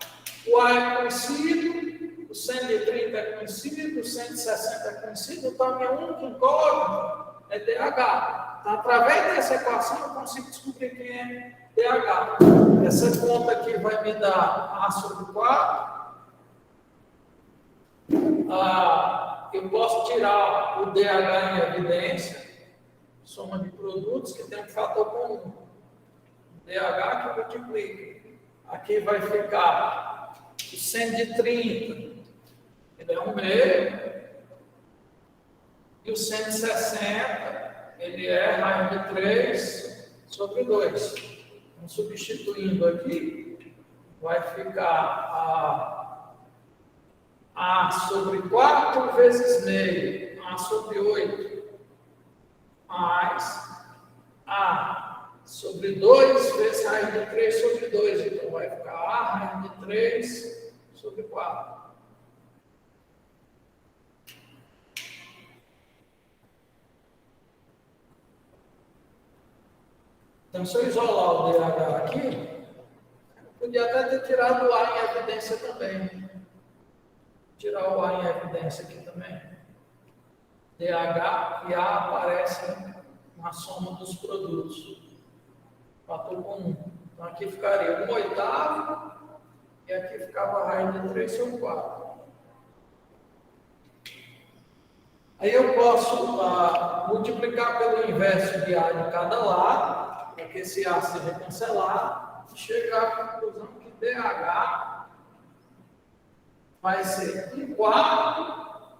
o A é conhecido, o 130 é conhecido, o 160 é conhecido, então a minha única incógnita é DH. Então, através dessa equação, eu consigo descobrir quem é DH. Essa conta aqui vai me dar A sobre 4. Eu posso tirar o DH em evidência, soma de produtos que tem um fator comum. DH que multiplica. Aqui vai ficar o 130, ele é 1/2. E o 160, ele é raiz de 3 sobre 2. Então, substituindo aqui, vai ficar A sobre 4 vezes meio, A sobre 8, mais A sobre 2 vezes raiz de 3 sobre 2. Então, vai ficar A raiz de 3 sobre 4. Então, se eu isolar o DH aqui, eu podia até ter tirado o A em evidência também. Tirar o A em evidência aqui também. DH e A aparecem na soma dos produtos. Fator comum. Então, aqui ficaria 1/8 e aqui ficava a raiz de 3 sobre 4. Aí eu posso multiplicar pelo inverso de A de cada lado, para que esse A seja cancelado, e chegar à conclusão que DH vai ser 1/4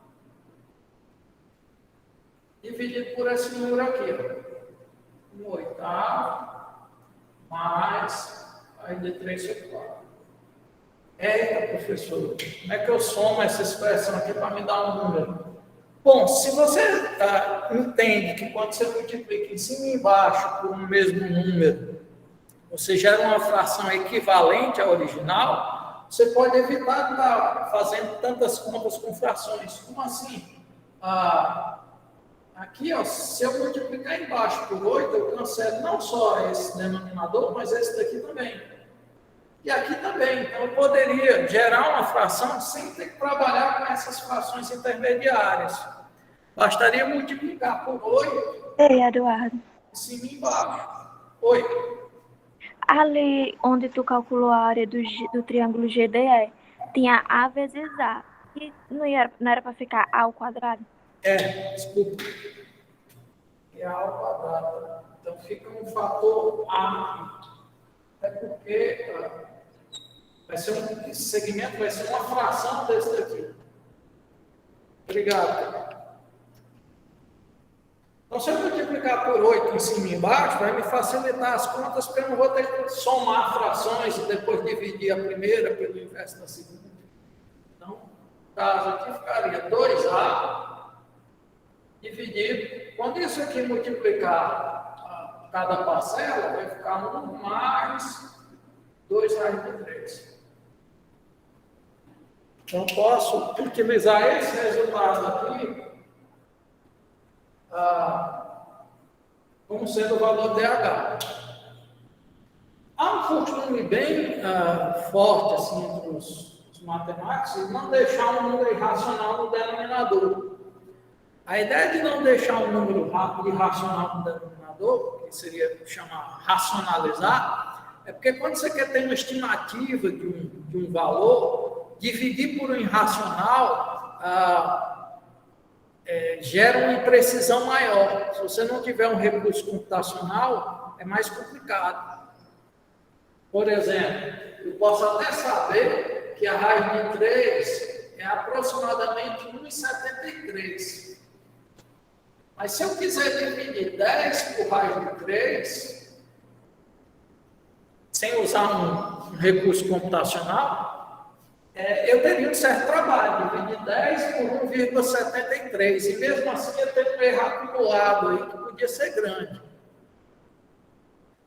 dividido por esse número aqui, 1/8 mais raiz de 3 sobre 4. Eita, professor, como é que eu somo essa expressão aqui para me dar um número? Bom, se você entende que quando você multiplica em cima e embaixo por um mesmo número, você gera uma fração equivalente à original, você pode evitar de estar fazendo tantas contas com frações. Como assim? Aqui, ó, se eu multiplicar embaixo por 8, eu cancelo não só esse denominador, mas esse daqui também. E aqui também. Então, eu poderia gerar uma fração sem ter que trabalhar com essas frações intermediárias. Bastaria multiplicar por 8 Ei, Eduardo. em cima e embaixo. 8. Ali onde tu calculou a área do triângulo GDE, tinha A vezes A. E não era para ficar A ao quadrado? Desculpa. É A ao quadrado. Então, fica um fator A aqui. É porque esse segmento vai ser uma fração desse daqui. Obrigado. Então, se eu multiplicar por 8 em cima e embaixo, vai me facilitar as contas, porque eu não vou ter que somar frações e depois dividir a primeira pelo inverso da segunda. Então, no caso aqui ficaria 2A dividido. Quando isso aqui multiplicar cada parcela, vai ficar 1 mais 2 raiz de 3. Então, posso utilizar esse resultado aqui como sendo o valor DH. Há um costume bem forte assim, entre os matemáticos de não deixar um número irracional no denominador. A ideia de não deixar um número irracional no denominador, que seria chamar racionalizar, é porque quando você quer ter uma estimativa de um valor, dividir por um irracional gera uma imprecisão maior. Se você não tiver um recurso computacional, é mais complicado. Por exemplo, eu posso até saber que a raiz de 3 é aproximadamente 1,73. Mas se eu quiser dividir 10 por raiz de 3, sem usar um recurso computacional, eu teria um certo trabalho, dividir 10 por 1,73. E mesmo assim eu tenho um erro acumulado aí, que podia ser grande.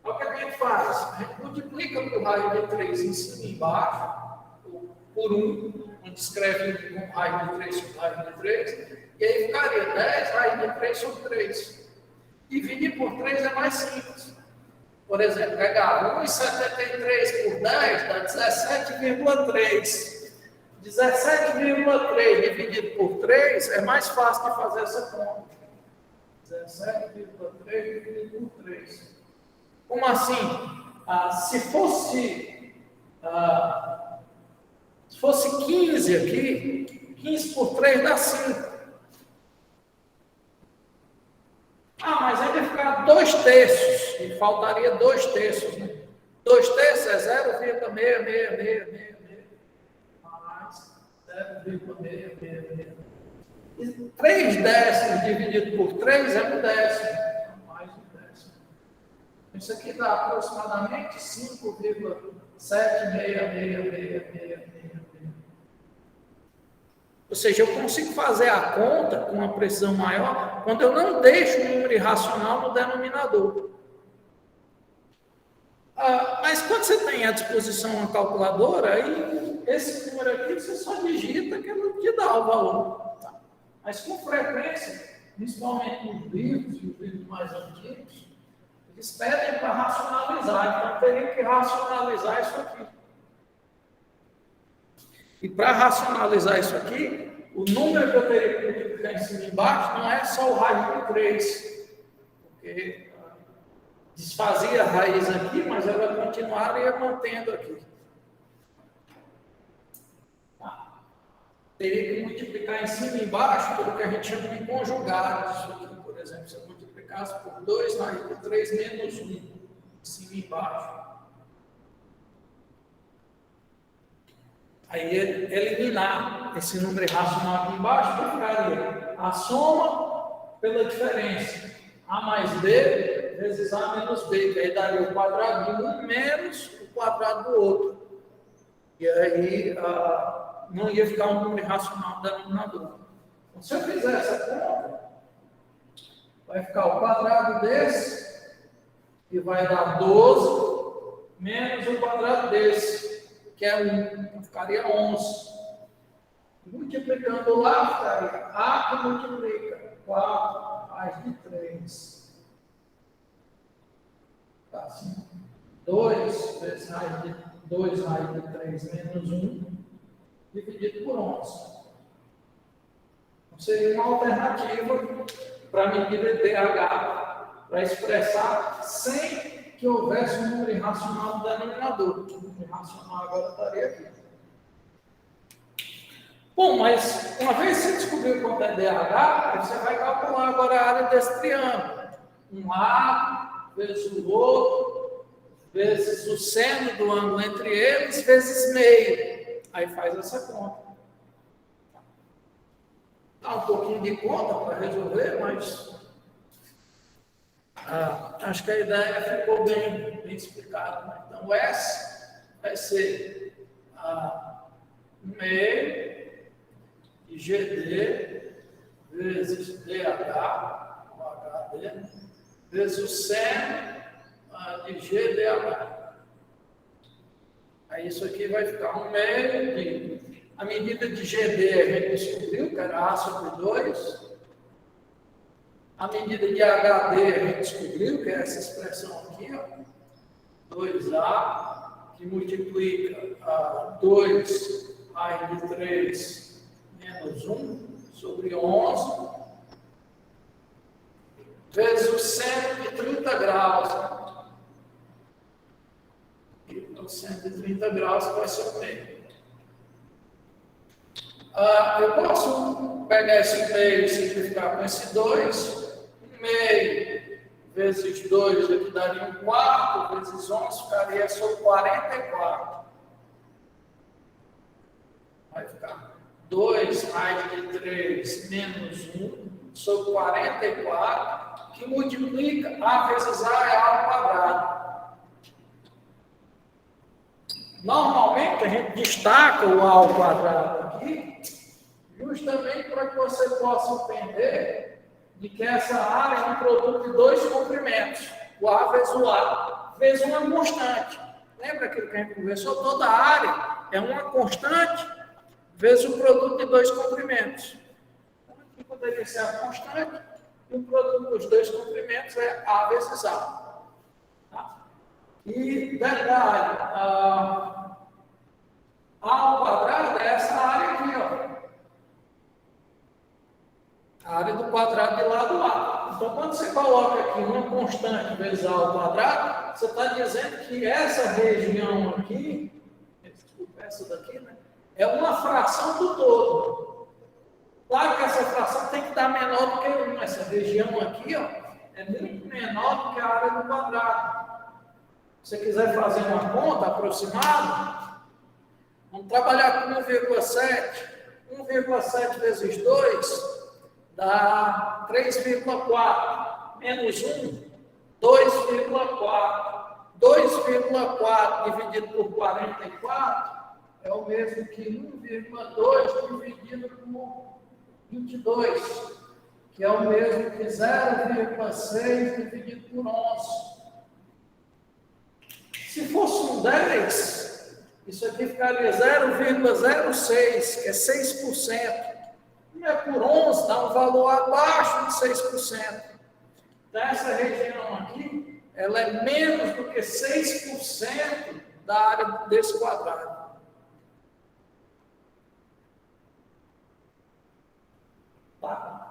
Então, o que a gente faz? A gente multiplica por raiz de 3 em cima e embaixo, por 1, a gente escreve com raiz de 3 sobre raiz de 3, e aí ficaria 10 raiz de 3 sobre 3. Dividir por 3 é mais simples. Por exemplo, pegar 1,73 por 10 dá 17,3. 17,3 dividido por 3 é mais fácil de fazer essa conta. 17,3 dividido por 3. Como assim? Se fosse 15 aqui, 15 por 3 dá 5. Mas ainda ficar 2 terços, e faltaria 2 terços, né? 2 terços é 0,6666. Mais 0,666. E 3 décimos dividido por 3 é 1 décimo. Mais 1 décimo. Isso aqui dá aproximadamente 5,766666. Ou seja, eu consigo fazer a conta com uma precisão maior quando eu não deixo o número irracional no denominador. Mas quando você tem à disposição uma calculadora, aí esse número aqui você só digita que ela te dá o valor. Tá? Mas com frequência, principalmente nos livros e os livros mais antigos, eles pedem para racionalizar. Então, eu teria que racionalizar isso aqui. E para racionalizar isso aqui, o número que eu teria que multiplicar em cima e embaixo não é só o raiz de 3, porque desfazia a raiz aqui, mas ela continuaria mantendo aqui. Teria que multiplicar em cima e embaixo pelo que a gente chama de conjugados. Isso aqui, por exemplo, se eu multiplicasse por 2 raiz de 3 menos 1, em cima e embaixo. Aí, eliminar esse número irracional aqui embaixo, ficaria a soma pela diferença. A mais B vezes A menos B, que aí daria o quadrado de um menos o quadrado do outro. E aí não ia ficar um número irracional no denominador. Então, se eu fizer essa conta, vai ficar o quadrado desse, que vai dar 12, menos o quadrado desse, que é 1, então ficaria 11. Multiplicando lá, ficaria A que multiplica 4 raiz de 3. Tá assim. 2 vezes raiz de 2 raiz de 3 menos 1, dividido por 11. Então, seria uma alternativa para a medida TH, para expressar sem que houvesse um número irracional no denominador. O número irracional agora estaria aqui. Bom, mas uma vez que você descobriu quanto é DH, você vai calcular agora a área desse triângulo. Um lado vezes o outro, vezes o seno do ângulo entre eles, vezes meio. Aí faz essa conta. Dá um pouquinho de conta para resolver, mas acho que a ideia ficou bem explicada. Né? Então, S vai ser meio de GD vezes DH, o HD, vezes o seno de GDH. Aí isso aqui vai ficar um meio de... A medida de GD a gente descobriu, que era A sobre 2. A medida de HD a gente descobriu, que é essa expressão aqui, ó, 2A, que multiplica 2 raiz de 3 menos 1 sobre 11, vezes o seno de 30 graus. Então, seno de 30 graus vai ser o meio. Eu posso pegar esse meio e simplificar com esse 2. Meio vezes 2 aqui daria 1 quarto, vezes 11 ficaria sobre 44. Vai ficar 2 raiz de 3 menos 1 sobre 44, que multiplica A vezes A é A ao quadrado. Normalmente a gente destaca o A ao quadrado aqui, justamente para que você possa entender de que essa área é um produto de 2 comprimentos, o A vezes o A, vezes uma constante. Lembra aquilo que a gente conversou? Toda a área é uma constante vezes o produto de 2 comprimentos. Então, aqui poderia ser a constante, e o produto dos 2 comprimentos é A vezes A. Tá? E, detalhe, A ao quadrado é essa área aqui, ó. A área do quadrado de lado a. Então, quando você coloca aqui uma constante vezes A ao quadrado, você está dizendo que essa região aqui, desculpa, essa daqui, né, é uma fração do todo. Claro que essa fração tem que estar menor do que 1. Essa região aqui, ó, é muito menor do que a área do quadrado. Se você quiser fazer uma conta aproximada, vamos trabalhar com 1,7. 1,7 vezes 2 dá 3,4. Menos 1, 2,4. 2,4 dividido por 44 é o mesmo que 1,2 dividido por 22, que é o mesmo que 0,6 dividido por 11. Se fosse um 10, isso aqui ficaria 0,06, que é 6%. Não é por 11, dá um valor abaixo de 6%. Então, essa região aqui, ela é menos do que 6% da área desse quadrado. Tá?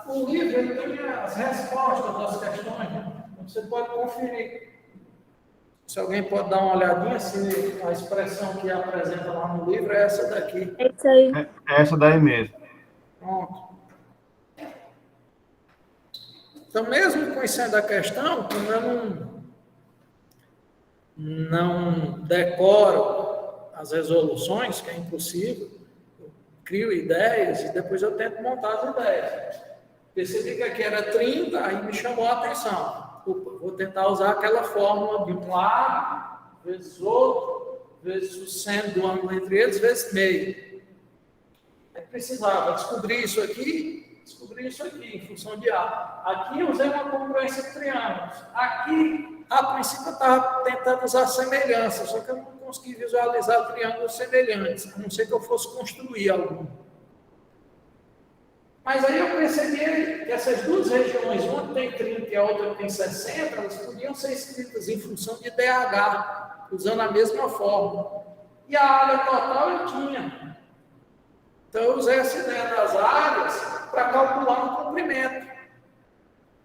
O livro ele tem as respostas das questões, né? Você pode conferir. Se alguém pode dar uma olhadinha, se a expressão que apresenta lá no livro é essa daqui. É isso aí. É essa daí mesmo. Pronto. Então, mesmo conhecendo a questão, como eu não decoro as resoluções, que é impossível, eu crio ideias e depois eu tento montar as ideias. Percebi que aqui era 30, aí me chamou a atenção. Opa, vou tentar usar aquela fórmula de um lado, vezes outro, vezes o seno do ângulo entre eles, vezes meio. Aí precisava descobrir isso aqui, em função de A. Aqui eu usei uma congruência de triângulos. Aqui, a princípio, eu estava tentando usar semelhança, só que eu não consegui visualizar triângulos semelhantes, a não ser que eu fosse construir algum. Mas aí eu percebi que essas duas regiões, uma tem 30 e a outra tem 60, elas podiam ser escritas em função de DH, usando a mesma fórmula. E a área total eu tinha. Então eu usei essa ideia das áreas para calcular um comprimento.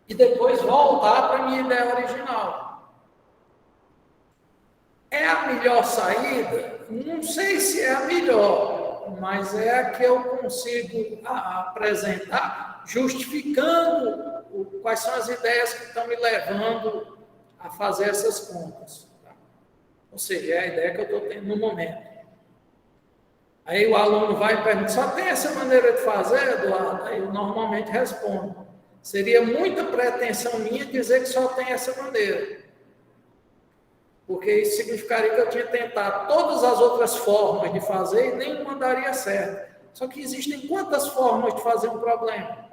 E depois voltar para a minha ideia original. É a melhor saída? Não sei se é a melhor, mas é a que eu consigo apresentar, justificando quais são as ideias que estão me levando a fazer essas contas. Tá? Ou seja, é a ideia que eu estou tendo no momento. Aí o aluno vai e pergunta, só tem essa maneira de fazer, Eduardo? Aí eu normalmente respondo. Seria muita pretensão minha dizer que só tem essa maneira. Porque isso significaria que eu tinha tentado todas as outras formas de fazer e nenhuma daria certo. Só que existem quantas formas de fazer um problema?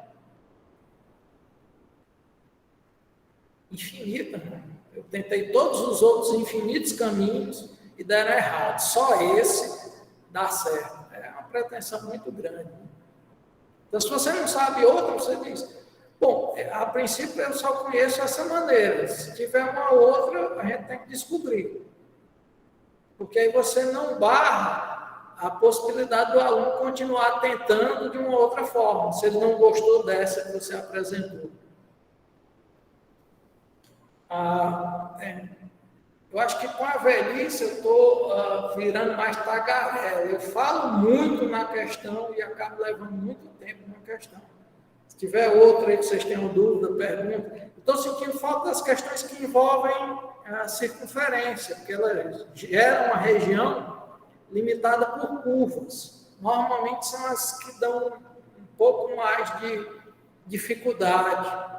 Infinita, né? Eu tentei todos os outros infinitos caminhos e deram errado. Só esse dá certo. É uma pretensão muito grande. Então, se você não sabe outra, você diz... Bom, a princípio eu só conheço essa maneira. Se tiver uma outra, a gente tem que descobrir. Porque aí você não barra a possibilidade do aluno continuar tentando de uma outra forma, se ele não gostou dessa que você apresentou. Eu acho que com a velhice eu estou virando mais tagarela. Eu falo muito na questão e acabo levando muito tempo na questão. Se tiver outra aí que vocês tenham dúvida, pergunta. Estou sentindo falta das questões que envolvem a circunferência, porque ela gera uma região limitada por curvas. Normalmente são as que dão um pouco mais de dificuldade.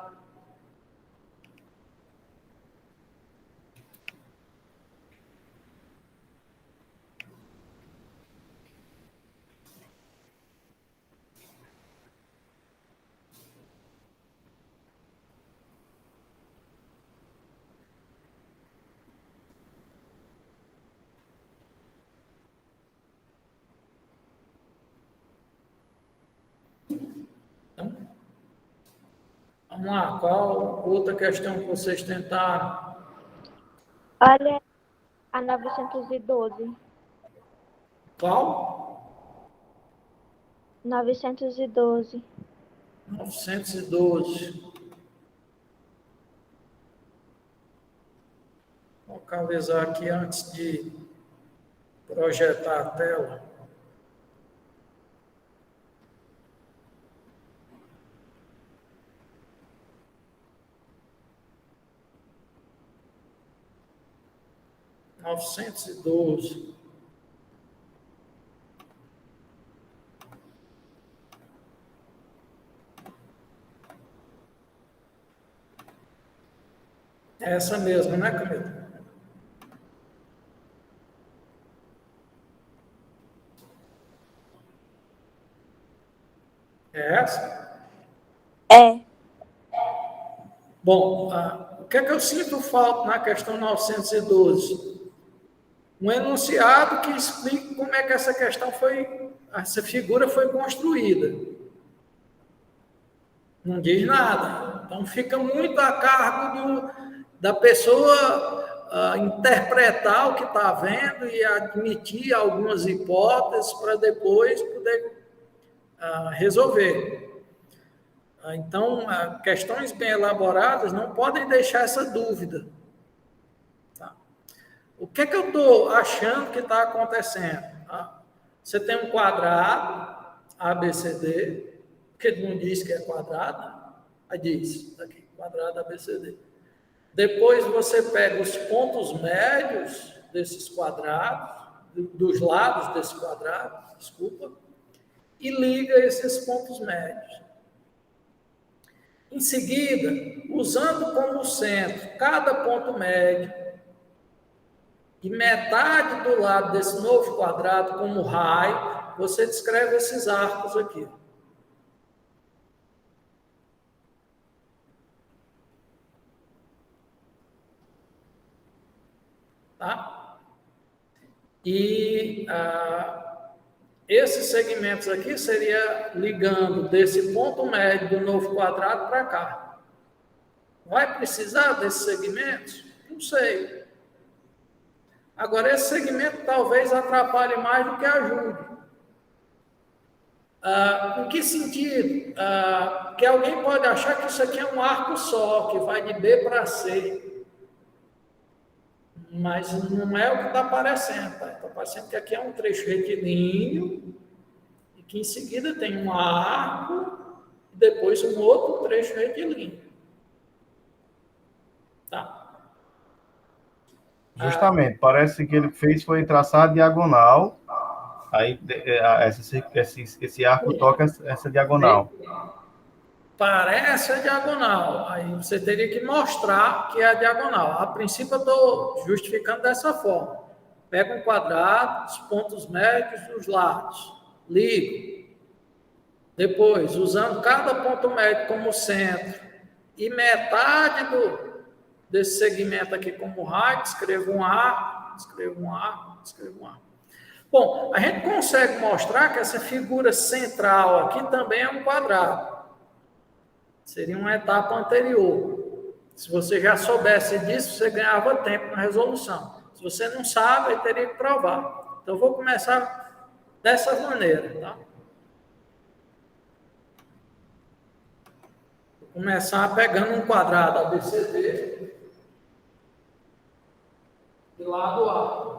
Vamos lá, qual outra questão que vocês tentaram? Olha a 912. Qual? 912. 912. Vou localizar aqui antes de projetar a tela. Novecentos e doze. É essa mesmo, né, Camila? É essa? É. Bom, o que é que eu sinto falta na questão 912? Um enunciado que explique como é que essa figura foi construída. Não diz nada. Então, fica muito a cargo da pessoa interpretar o que está vendo e admitir algumas hipóteses para depois poder resolver. Então, questões bem elaboradas não podem deixar essa dúvida. Tá? O que é que eu estou achando que está acontecendo? Você tem um quadrado, ABCD, porque ele não diz que é quadrado, né? Aí diz, tá aqui, quadrado ABCD. Depois você pega os pontos médios desses quadrados, dos lados desse quadrado, desculpa, e liga esses pontos médios. Em seguida, usando como centro cada ponto médio e metade do lado desse novo quadrado como raio, você descreve esses arcos aqui. Tá? E esses segmentos aqui seria ligando desse ponto médio do novo quadrado para cá. Vai precisar desses segmentos? Não sei. Agora, esse segmento talvez atrapalhe mais do que ajude. Em que sentido? Que alguém pode achar que isso aqui é um arco só, que vai de B para C. Mas não é o que está aparecendo. Está aparecendo que aqui é um trecho retilíneo, e que em seguida tem um arco, e depois um outro trecho retilíneo. Tá. Justamente, parece que ele fez foi traçar diagonal, aí esse arco toca essa diagonal. Parece a diagonal, aí você teria que mostrar que é a diagonal. A princípio eu estou justificando dessa forma. Pega um quadrado, os pontos médios dos lados, ligo. Depois, usando cada ponto médio como centro e metade desse segmento aqui como raio, escrevo um arco, escrevo um arco, escrevo um arco. Bom, a gente consegue mostrar que essa figura central aqui também é um quadrado. Seria uma etapa anterior. Se você já soubesse disso, você ganhava tempo na resolução. Se você não sabe, aí teria que provar. Então, eu vou começar dessa maneira, tá? Vou começar pegando um quadrado ABCD de lado A.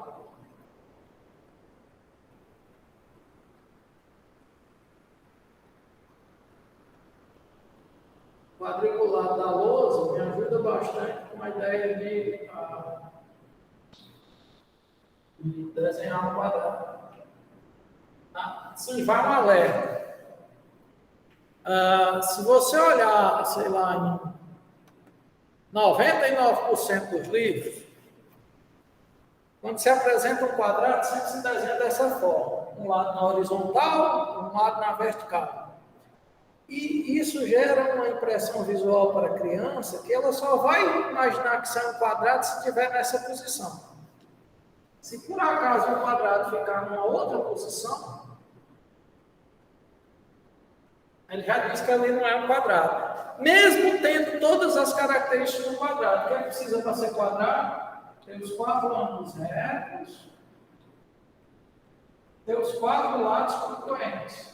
O quadriculado da lousa me ajuda bastante com a ideia de desenhar um quadrado. Tá? Sim, vai um alerta. Se você olhar, sei lá, em 99% dos livros, quando se apresenta um quadrado, sempre se desenha dessa forma. Um lado na horizontal, um lado na vertical. E isso gera uma impressão visual para a criança que ela só vai imaginar que isso é um quadrado se estiver nessa posição. Se por acaso o quadrado ficar numa outra posição, ele já diz que ali não é um quadrado. Mesmo tendo todas as características do quadrado. O que é que precisa para ser quadrado? Tem os 4 ângulos retos, tem os 4 lados congruentes.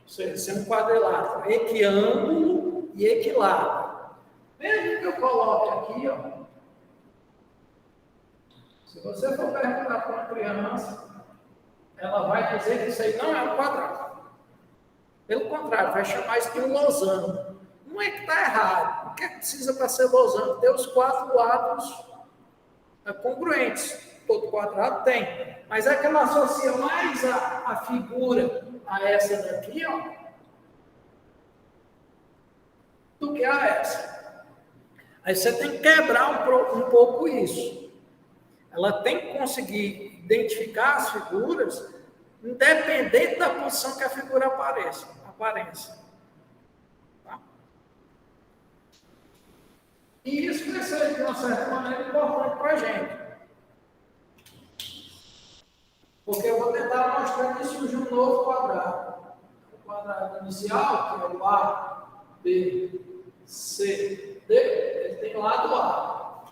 Ou seja, ser um quadrilátero equiângulo e equilátero. Mesmo que eu coloque aqui, ó, se você for perguntar para uma criança, ela vai dizer que isso aí não é um quadrado. Pelo contrário, vai chamar isso de um losango. Não é que está errado. O que é que precisa para ser losango? Ter os 4 lados congruentes. Todo quadrado tem. Mas é que ela associa mais a figura a essa daqui, ó, do que a essa. Aí você tem que quebrar um pouco isso. Ela tem que conseguir identificar as figuras independente da posição que a figura apareça. Tá? E isso vai ser, de uma certa maneira, importante para a gente. Porque eu vou tentar mostrar que surge um novo quadrado. O quadrado inicial, que é o A, B, C, D, ele tem lado A.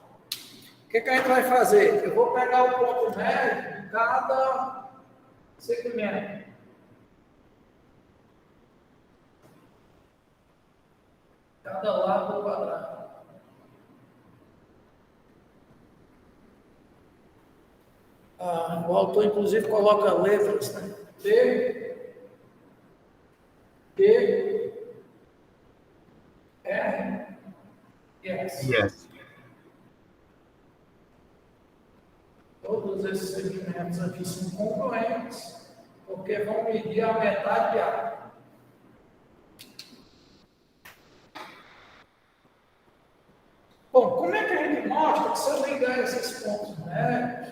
O que a gente vai fazer? Eu vou pegar o ponto médio de cada segmento. Cada lado do quadrado. O autor, inclusive, coloca letras, né? P, Q, R e S. Yes. Todos esses segmentos aqui são congruentes, porque vão medir a metade de A. Bom, como é que a gente mostra que se eu ligar esses pontos médios,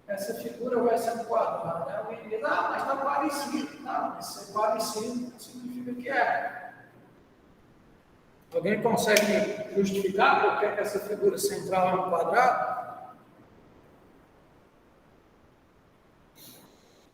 essa figura vai ser um quadrado? Alguém diz, mas está parecido. Não, mas ser parecido significa que é. Alguém consegue justificar por que essa figura central é um quadrado?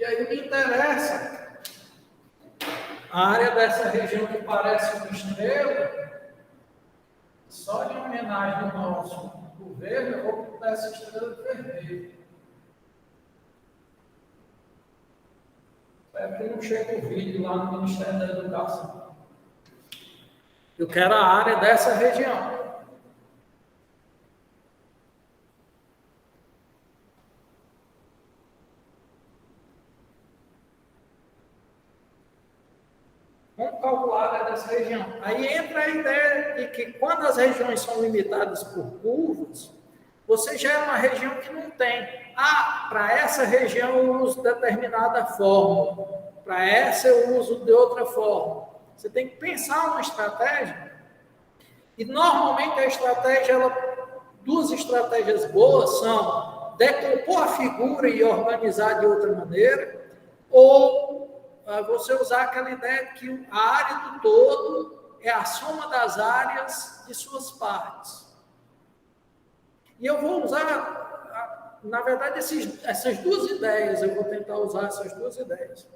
E aí me interessa a área dessa região que parece uma estrela, só em homenagem ao nosso governo, eu vou pintar essa estrela de vermelho. Espero que não chegue o vídeo lá no Ministério da Educação. Eu quero a área dessa região. Vamos calcular a área dessa região. Aí entra a ideia de que quando as regiões são limitadas por curvas, você gera uma região que não tem. Para essa região eu uso determinada forma, para essa eu uso de outra forma. Você tem que pensar uma estratégia, e normalmente a estratégia, duas estratégias boas são decompor a figura e organizar de outra maneira, ou você usar aquela ideia que a área do todo é a soma das áreas de suas partes. E eu vou usar, na verdade, essas duas ideias, eu vou tentar usar essas duas ideias.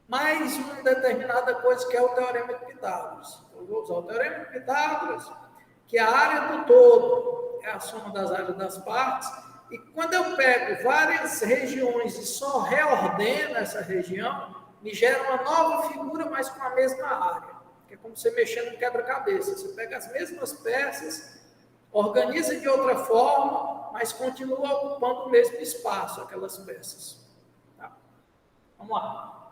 Mais uma determinada coisa que é o Teorema de Pitágoras. Eu vou usar o Teorema de Pitágoras, que a área do todo é a soma das áreas das partes, e quando eu pego várias regiões e só reordeno essa região, me gera uma nova figura, mas com a mesma área. Que é como você mexer no quebra-cabeça. Você pega as mesmas peças, organiza de outra forma, mas continua ocupando o mesmo espaço, aquelas peças. Tá? Vamos lá.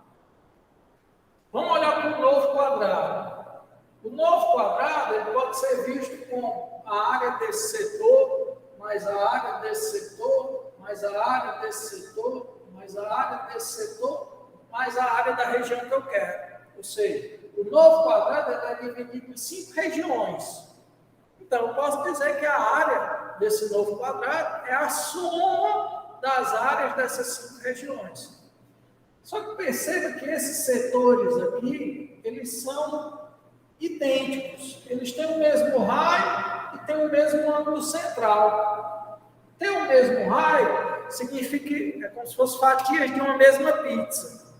Vamos olhar para o novo quadrado. O novo quadrado ele pode ser visto como a área desse setor, mais a área desse setor, mais a área desse setor, mais a área desse setor, mais a área da região que eu quero. Ou seja, o novo quadrado é dividido em 5 regiões. Então, eu posso dizer que a área desse novo quadrado é a soma das áreas dessas 5 regiões. Só que perceba que esses setores aqui, eles são idênticos. Eles têm o mesmo raio e têm o mesmo ângulo central. Ter o mesmo raio significa que é como se fossem fatias de uma mesma pizza.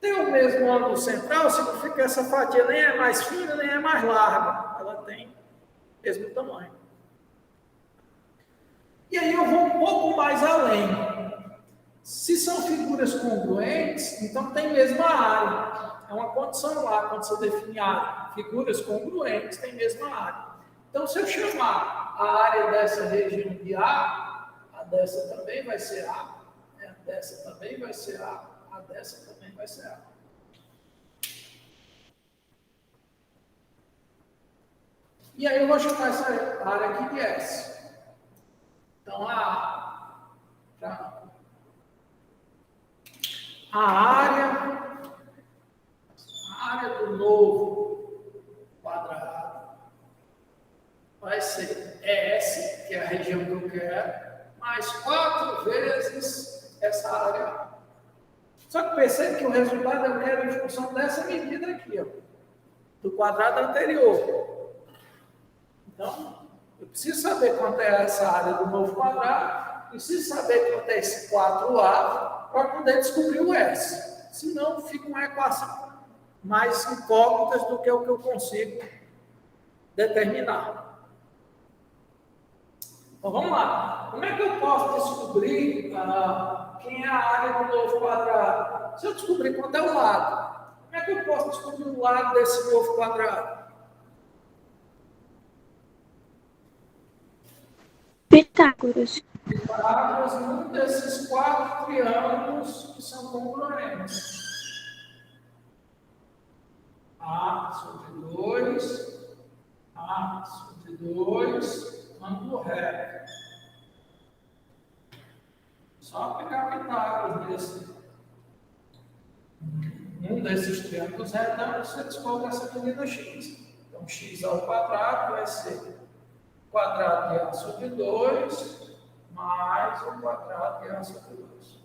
Ter o mesmo ângulo central significa que essa fatia nem é mais fina, nem é mais larga. Ela tem o mesmo tamanho. E aí eu vou um pouco mais além. Se são figuras congruentes, então tem mesma área. É uma condição lá, quando você define área. Figuras congruentes têm mesma área. Então, se eu chamar a área dessa região de A dessa também vai ser A dessa também vai ser A dessa também vai ser A. E aí eu vou chamar essa área aqui de S. Então, a área do novo quadrado vai ser S, que é a região que eu quero, mais 4 vezes essa área A. Só que percebe que o resultado eu quero em função dessa medida aqui, ó, do quadrado anterior. Então, eu preciso saber quanto é essa área do novo quadrado, preciso saber quanto é esse 4A para poder descobrir o S. Senão, fica uma equação mais incógnitas do que o que eu consigo determinar. Então, vamos lá. Como é que eu posso descobrir quem é a área do novo quadrado? Se eu descobrir quanto é o lado, como é que eu posso descobrir o lado desse novo quadrado? Pitágoras. Pitágoras, um desses 4 triângulos que são congruentes. A sobre 2, A sobre 2, ângulo reto. Só pegar Pitágoras um desses triângulos retângulos, você descobre essa medida x. Então, x ao quadrado vai ser quadrado de A sobre 2 mais o quadrado de A sobre 2.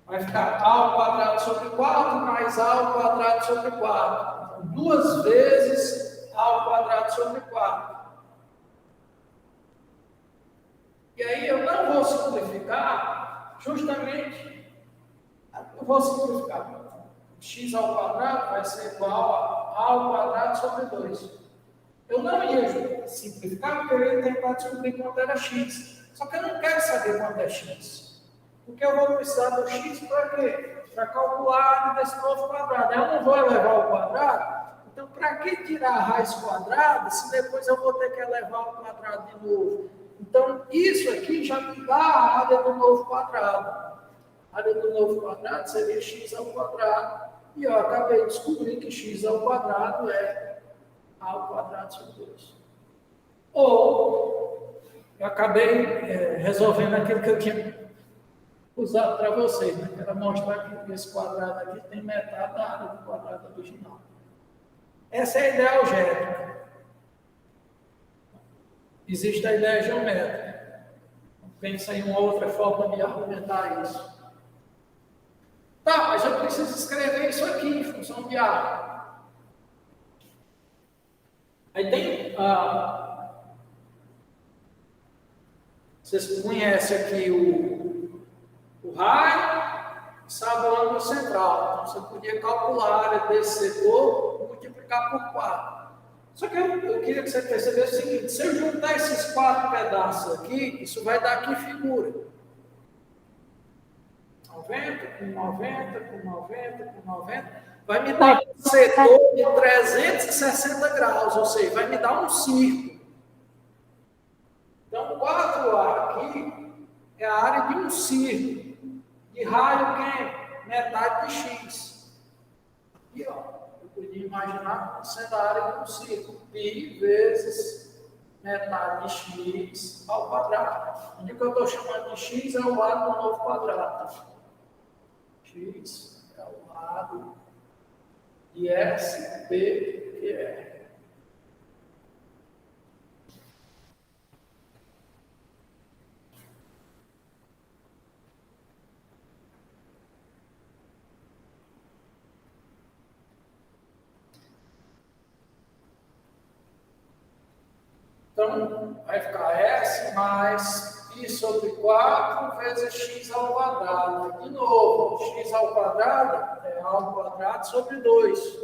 Vai ficar A ao quadrado sobre 4 mais A ao quadrado sobre 4. Então, 2 vezes A ao quadrado sobre 4. E aí eu não vou simplificar, Justamente, eu vou simplificar. X ao quadrado vai ser igual a ao quadrado sobre 2. Eu não ia simplificar, porque eu ia tentar descobrir quanto era x. Só que eu não quero saber quanto é x. Porque eu vou precisar do x para quê? Para calcular a área desse novo quadrado. Eu não vou elevar ao quadrado. Então, para que tirar a raiz quadrada se depois eu vou ter que elevar ao quadrado de novo? Então, isso aqui já me dá a área do novo quadrado. A área do novo quadrado seria x ao quadrado. E eu acabei de descobrir que x ao quadrado é a ao quadrado sobre 2. Ou, eu acabei resolvendo aquilo que eu tinha usado para vocês, né? Que era mostrar que esse quadrado aqui tem metade da área do quadrado original. Essa é a ideia algébrica. Existe a ideia geométrica. Pensa em uma outra forma de argumentar isso. Tá, mas eu preciso escrever isso aqui em função de área. Aí tem vocês conhecem aqui o raio, sabe o ângulo central. Então, você podia calcular a área desse setor e multiplicar por 4. Só que eu queria que você percebesse o seguinte: se eu juntar esses 4 pedaços aqui, isso vai dar aqui figura. 90, com 90, com 90, com 90, vai me dar um setor de 360 graus, ou seja, vai me dar um círculo. Então, 4A aqui é a área de um círculo. De raio quem? Metade de x. Aqui, ó, eu podia imaginar sendo a área de um círculo. Π vezes metade de x ao quadrado. Onde que eu estou chamando de x é o lado do novo quadrado. X é o lado de S, P, que é. Então, vai ficar S mais π sobre 4 vezes x ao quadrado. De novo, x ao quadrado é ao quadrado sobre 2.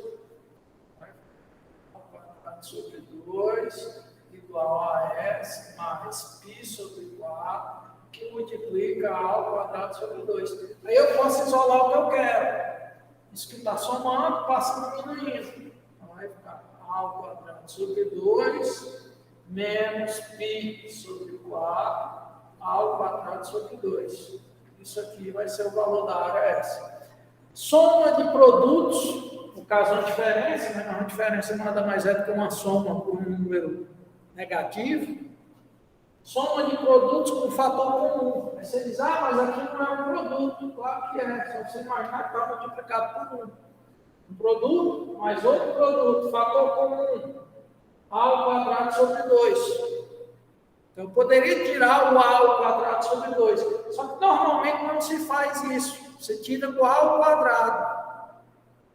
Ao quadrado sobre 2 igual a S mais π sobre 4, que multiplica ao quadrado sobre 2. Aí eu posso isolar o que eu quero. Isso que está somando passa diminuindo. Então, vai ficar ao quadrado sobre 2 menos π sobre 4 ao quadrado sobre 2. Isso aqui vai ser o valor da área S. Soma de produtos, no caso, a diferença, né? A diferença nada mais é do que uma soma por um número negativo. Soma de produtos com fator comum. Aí você diz, mas aqui não é um produto. Claro que é, só você imaginar que está multiplicado por 1. Um produto mais outro produto, fator comum, a ao quadrado sobre 2. Então, eu poderia tirar o a ao quadrado sobre 2. Só que normalmente não se faz isso. Você tira o a ao quadrado,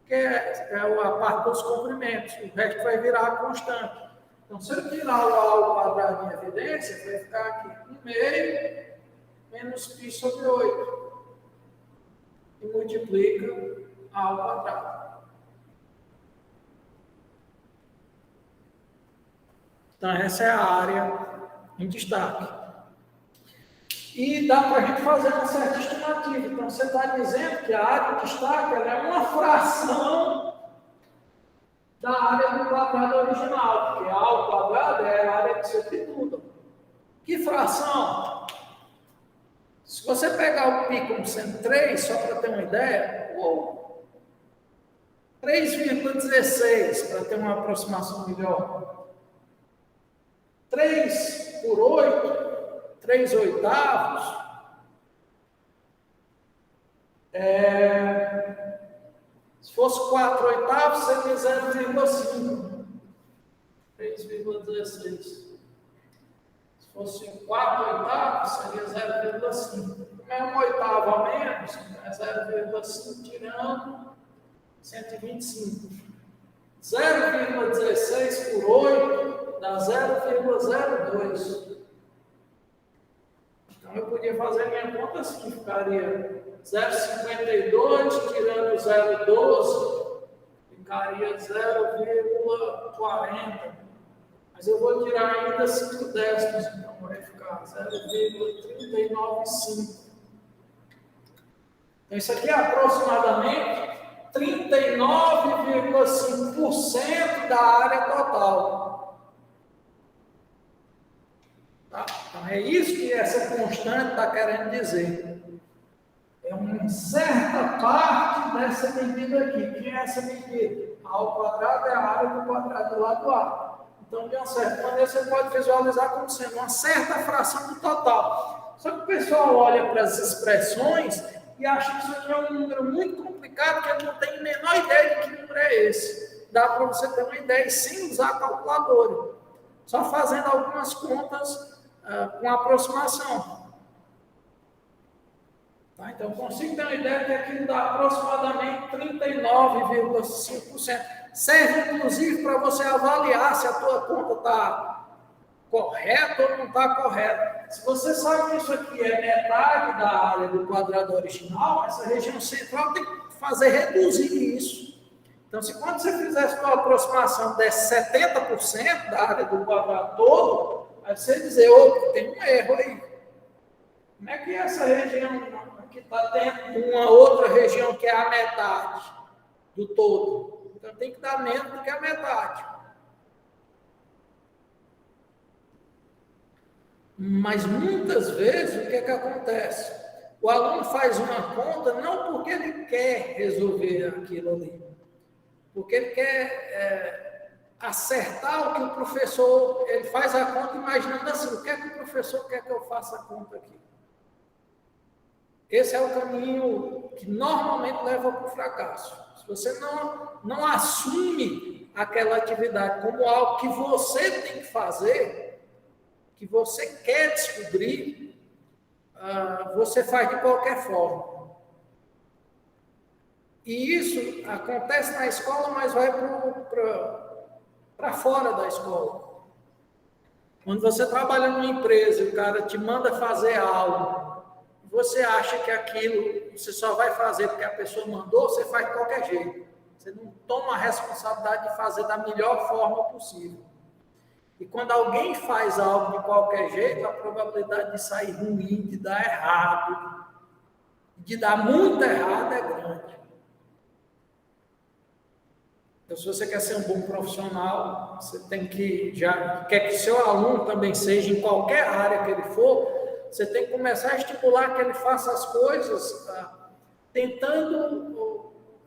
que é a parte dos comprimentos. O resto vai virar constante. Então, se eu tirar o a ao quadrado em evidência, vai ficar aqui 1/2 menos π sobre 8. E multiplica a ao quadrado. Então, essa é a área em destaque. E dá para a gente fazer uma certa estimativa. Então, você está dizendo que a área em destaque ela é uma fração da área do quadrado original, porque a ao quadrado é a área que você tem tudo. Que fração? Se você pegar o π como sendo 3, só para ter uma ideia, ou 3,16, para ter uma aproximação melhor. 3 por 8, 3 oitavos, se fosse 4 oitavos, seria 0,5. 3,16. Se fosse 4 oitavos, seria 0,5. Como é 1 oitavo a menos, é 0,5 tirando 125. 0,16 por 8 dá 0,02. Então, eu podia fazer minha conta assim, ficaria 0,52 tirando 0,12, ficaria 0,40. Mas eu vou tirar ainda 5 décimos, então vai ficar 0,395. Então, isso aqui é aproximadamente 39,5% da área total. Tá? Então, é isso que essa constante está querendo dizer. É uma certa parte dessa medida aqui. Que é essa medida? A ao quadrado é a área do quadrado do lado A. Então, de uma certa maneira, você pode visualizar como sendo uma certa fração do total. Só que o pessoal olha para as expressões e acha que isso aqui é um número muito complicado, que ele não tem a menor ideia de que número é esse. Dá para você ter uma ideia sem usar a calculadora. Só fazendo algumas contas com aproximação. Tá? Então, eu consigo ter uma ideia que aquilo dá aproximadamente 39,5%. Serve, inclusive, para você avaliar se a tua conta está correta ou não está correta. Se você sabe que isso aqui é metade da área do quadrado original, essa região central tem que fazer reduzir isso. Então, se quando você fizer uma aproximação desse 70% da área do quadrado todo, aí você dizer, opa, tem um erro aí. Como é que essa região aqui está dentro de uma outra região que é a metade do todo? Então, tem que dar menos do que a metade. Mas, muitas vezes, o que é que acontece? O aluno faz uma conta não porque ele quer resolver aquilo ali, porque ele quer acertar o que o professor... Ele faz a conta imaginando assim, o que é que o professor quer que eu faça a conta aqui? Esse é o caminho que normalmente leva para o fracasso. Se você não assume aquela atividade como algo que você tem que fazer, que você quer descobrir, você faz de qualquer forma. E isso acontece na escola, mas vai para fora da escola. Quando você trabalha numa empresa e o cara te manda fazer algo, você acha que aquilo você só vai fazer porque a pessoa mandou, você faz de qualquer jeito. Você não toma a responsabilidade de fazer da melhor forma possível. E quando alguém faz algo de qualquer jeito, a probabilidade de sair ruim, de dar errado, de dar muito errado é grande. Então, se você quer ser um bom profissional, você tem que, quer que seu aluno também seja, em qualquer área que ele for, você tem que começar a estimular que ele faça as coisas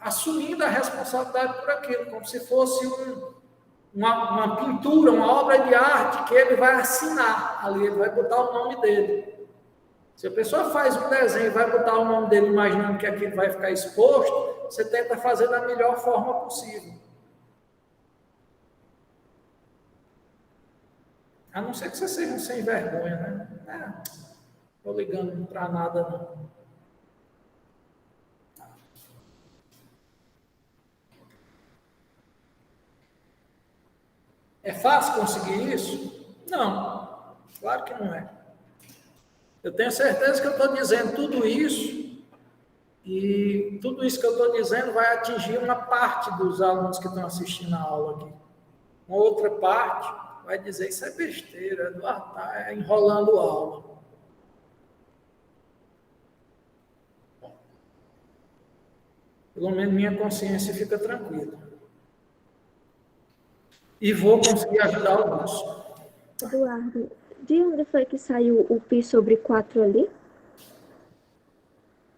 assumindo a responsabilidade por aquilo, como se fosse uma pintura, uma obra de arte que ele vai assinar ali, ele vai botar o nome dele. Se a pessoa faz um desenho e vai botar o nome dele imaginando que aquilo vai ficar exposto, você tenta fazer da melhor forma possível. A não ser que você seja um sem vergonha, né? Não estou ligando para nada, não. É fácil conseguir isso? Não, claro que não é. Eu tenho certeza que eu estou dizendo tudo isso, e tudo isso que eu estou dizendo vai atingir uma parte dos alunos que estão assistindo a aula aqui. Uma outra parte vai dizer, isso é besteira, Eduardo está enrolando a aula. Pelo menos minha consciência fica tranquila. E vou conseguir ajudar alguns. Eduardo, de onde foi que saiu o π sobre 4 ali?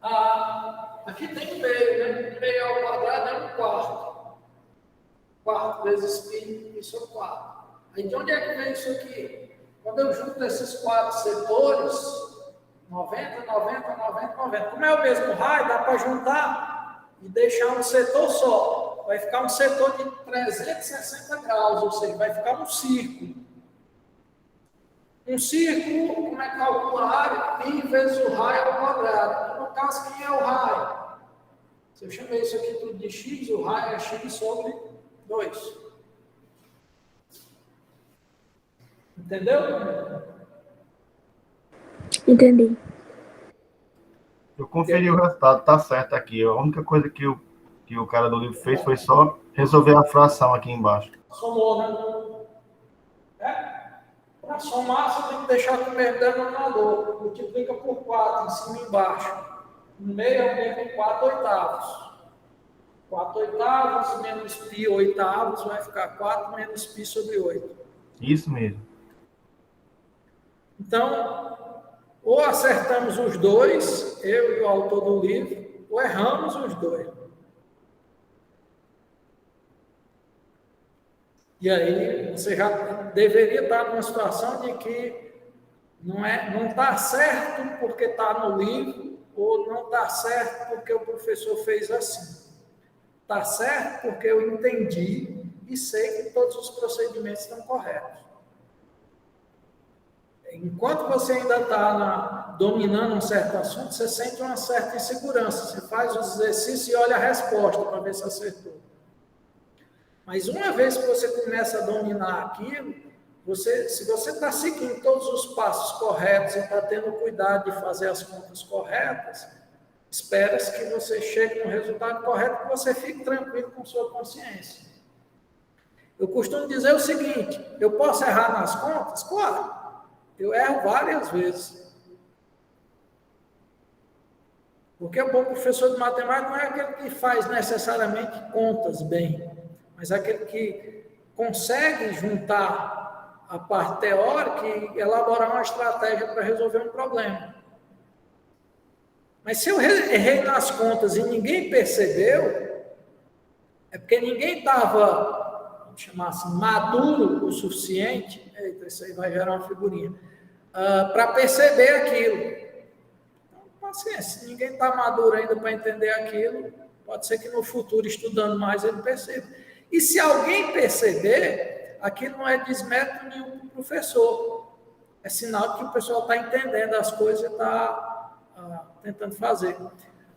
Aqui tem meio, né? Meio ao quadrado é 1/4. 4 vezes π sobre 4. Aí de onde é que vem isso aqui? Quando eu junto esses 4 setores, 90, 90, 90, 90. Como é o mesmo raio, dá para juntar e deixar um setor só. Vai ficar um setor de 360 graus, ou seja, vai ficar um círculo. Um círculo, como é que calcula a área? Π vezes o raio ao quadrado. No caso, quem é o raio? Se eu chamei isso aqui tudo de x, o raio é x sobre 2. Entendeu? Entendi. Eu conferi o resultado, tá certo aqui. A única coisa que o cara do livro fez foi só resolver a fração aqui embaixo. Somou, né? Para somar, você tem que deixar com o mesmo denominador. Multiplica por 4, em cima e embaixo. No meio é o mesmo 4 oitavos. 4 oitavos menos π oitavos vai ficar 4 menos π sobre 8. Isso mesmo. Então, ou acertamos os dois, eu e o autor do livro, ou erramos os dois. E aí você já deveria estar numa situação de que não está certo porque está no livro, ou não está certo porque o professor fez assim. Está certo porque eu entendi e sei que todos os procedimentos estão corretos. Enquanto você ainda está dominando um certo assunto, você sente uma certa insegurança. Você faz os exercícios e olha a resposta para ver se acertou. Mas uma vez que você começa a dominar aquilo, se você está seguindo todos os passos corretos e está tendo cuidado de fazer as contas corretas, espera-se que você chegue no resultado correto e que você fique tranquilo com sua consciência. Eu costumo dizer o seguinte: eu posso errar nas contas? Claro. Eu erro várias vezes. Porque o bom professor de matemática não é aquele que faz necessariamente contas bem, mas aquele que consegue juntar a parte teórica e elaborar uma estratégia para resolver um problema. Mas se eu errei nas contas e ninguém percebeu, é porque ninguém estava, vamos chamar assim, maduro o suficiente. Eita, isso aí vai gerar uma figurinha. Para perceber aquilo. Então, paciência, se ninguém está maduro ainda para entender aquilo, pode ser que no futuro, estudando mais, ele perceba. E se alguém perceber, aquilo não é desmérito nenhum do professor. É sinal de que o pessoal está entendendo as coisas e está tentando fazer.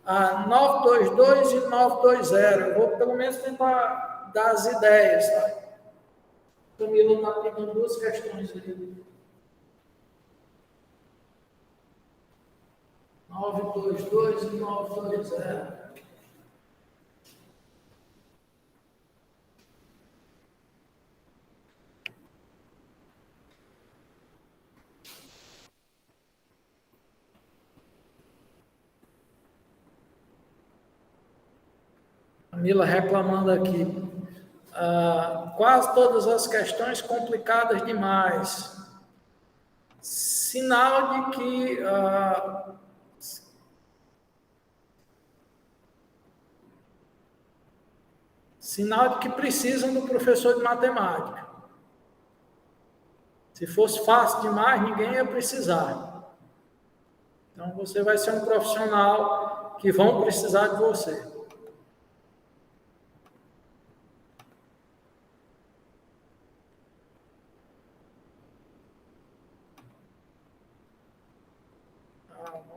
922 e 920. Eu vou pelo menos tentar dar as ideias. Tá? Camila está pegando duas questões ali. 922 e 920. Camila reclamando aqui. Quase todas as questões complicadas demais. Sinal de que precisam do professor de matemática. Se fosse fácil demais, ninguém ia precisar. Então, você vai ser um profissional que vão precisar de você.